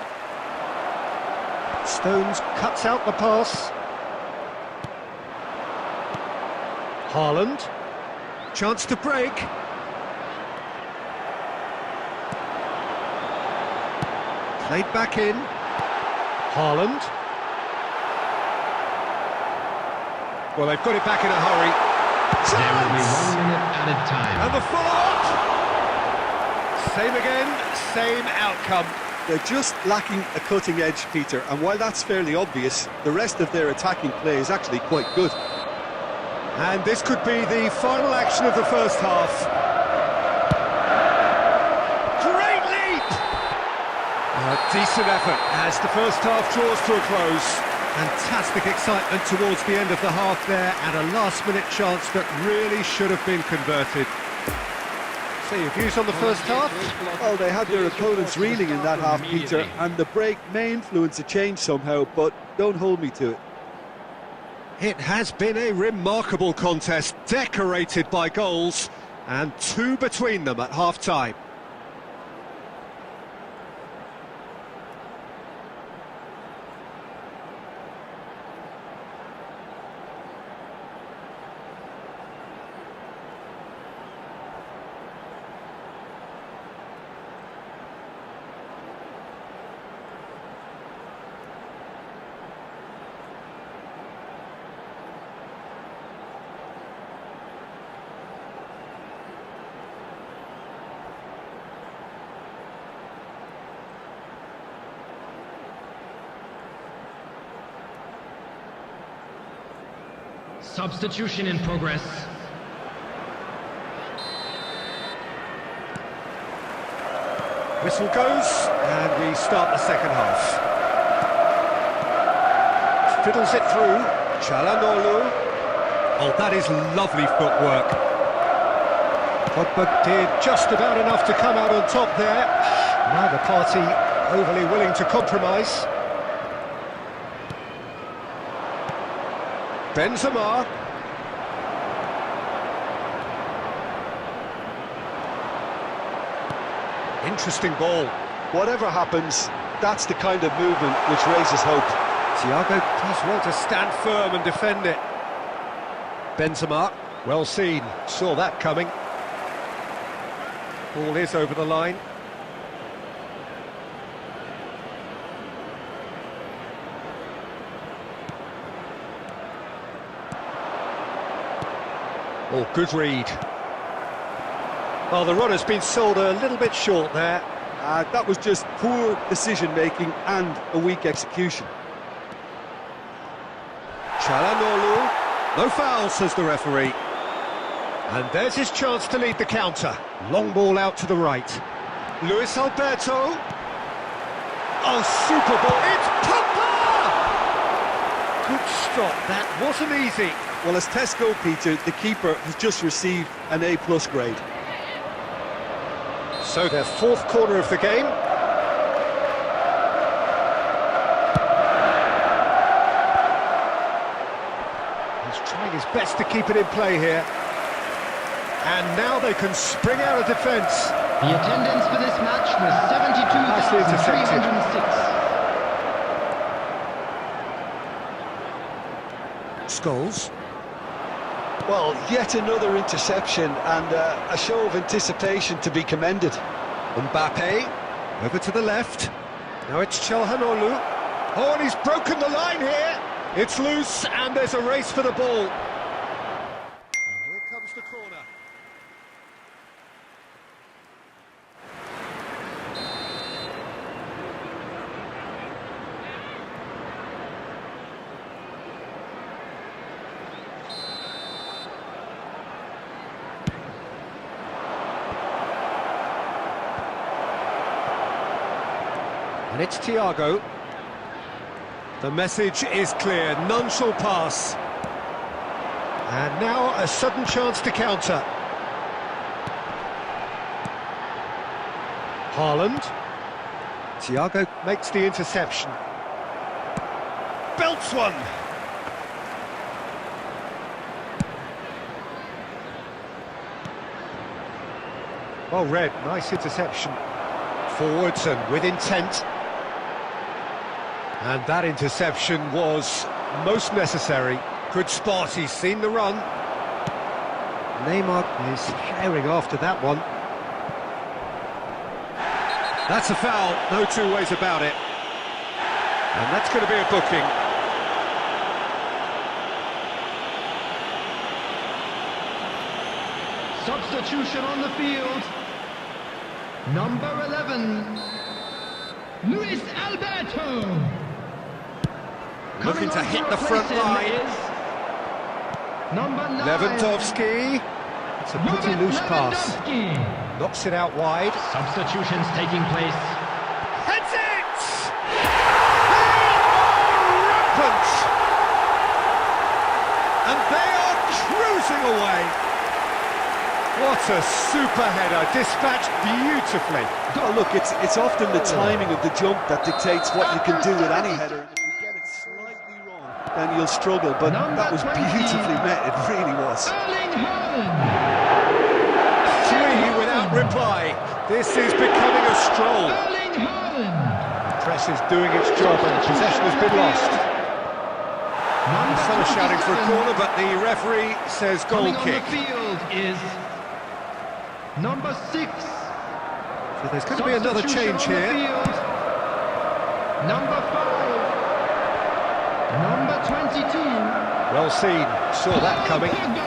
Stones cuts out the pass. Haaland. Chance to break. Played back in. Haaland. Well, they've got it back in a hurry. There will be 1 minute added time. And the follow-up! Same again, same outcome. They're just lacking a cutting edge, Peter, and while that's fairly obvious, the rest of their attacking play is actually quite good. And this could be the final action of the first half. Great leap! A decent effort as the first half draws to a close. Fantastic excitement towards the end of the half there, and a last-minute chance that really should have been converted. So your views on the first half? Well, they had their opponents reeling in that half, Peter, and the break may influence a change somehow, but don't hold me to it. It has been a remarkable contest, decorated by goals, and 2 between them at half-time. Substitution in progress. Whistle goes, and we start the second half. Fiddles it through. Çalhanoğlu. Oh, that is lovely footwork. Pogba did just about enough to come out on top there. Neither party overly willing to compromise. Benzema. Interesting ball. Whatever happens, that's the kind of movement which raises hope. Thiago does well to stand firm and defend it. Benzema, well seen, saw that coming. Ball is over the line. Oh, good read. Well, the run has been sold a little bit short there. That was just poor decision-making and a weak execution. Çalhanoğlu. No foul, says the referee. And there's his chance to lead the counter. Long ball out to the right. Luis Alberto. Oh, super ball. It's Pogba! Good stop. That wasn't easy. Well, as tests go, Peter, the keeper has just received an A+ grade. So their 4th corner of the game. He's trying his best to keep it in play here. And now they can spring out of defence. The attendance for this match was 72,306. Scholes. Well, yet another interception and a show of anticipation to be commended. Mbappe, over to the left. Now it's Çalhanoğlu. Oh, and he's broken the line here. It's loose, and there's a race for the ball. And here comes the corner. And it's Thiago. The message is clear, none shall pass. And now a sudden chance to counter. Haaland. Thiago makes the interception. Belts one. Well read, nice interception. Forwards and with intent. And that interception was most necessary. Good spot, he's seen the run. Neymar is firing after that one. That's a foul, no two ways about it. And that's going to be a booking. Substitution on the field. Number 11, Luis Alberto. Looking to hit the front line. Number 9, Lewandowski. It's a pretty loose pass. Knocks it out wide. Substitutions taking place. Heads it! They are rampant! And they are cruising away. What a super header, dispatched beautifully. Oh, look, it's often the timing of the jump that dictates what you can do with any header. If you get it slightly wrong, then you'll struggle, but that was beautifully met, it really was. Erling Haaland. 3 without reply. This is becoming a stroll. Erling Haaland. The press is doing its job and possession has been lost. Some are shouting for a corner, but the referee says goal Coming kick. on the field is number 6. So there's going to be another change Substitution on the here. field. Number 5. Number 22. Well seen, saw that coming. Pogba.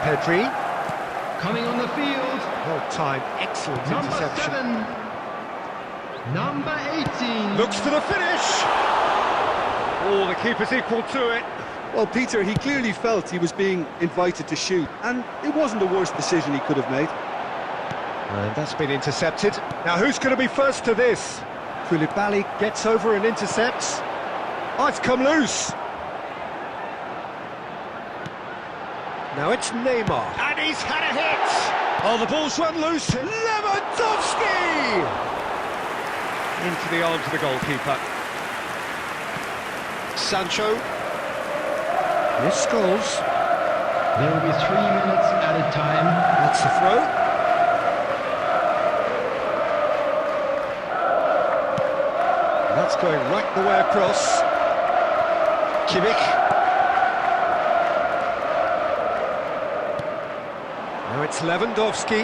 Pedri, Coming on the field. well timed, excellent Number interception. 7. Number 18. Looks for the finish. Oh, the keeper's equal to it. Well, Peter, he clearly felt he was being invited to shoot, and it wasn't the worst decision he could have made. And that's been intercepted. Now who's going to be first to this? Koulibaly gets over and intercepts. Oh, it's come loose. Now it's Neymar. And he's had a hit. Oh, the ball's run loose. Lewandowski! Into the arms of the goalkeeper. Sancho. Here's Scholes. There will be 3 minutes added time. That's the throw. And that's going right the way across. Kimmich. Now it's Lewandowski.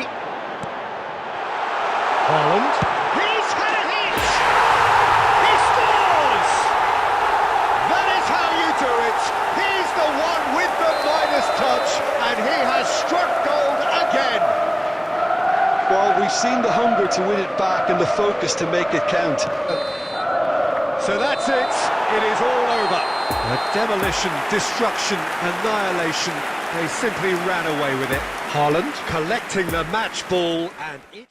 Haaland. He's had a hit! He scores! That is how you do it. He's the one with the Midas touch, and he has struck gold again. Well, we've seen the hunger to win it back and the focus to make it count. So that's it. It is all over. A demolition, destruction, annihilation. They simply ran away with it. Haaland collecting the match ball, and it...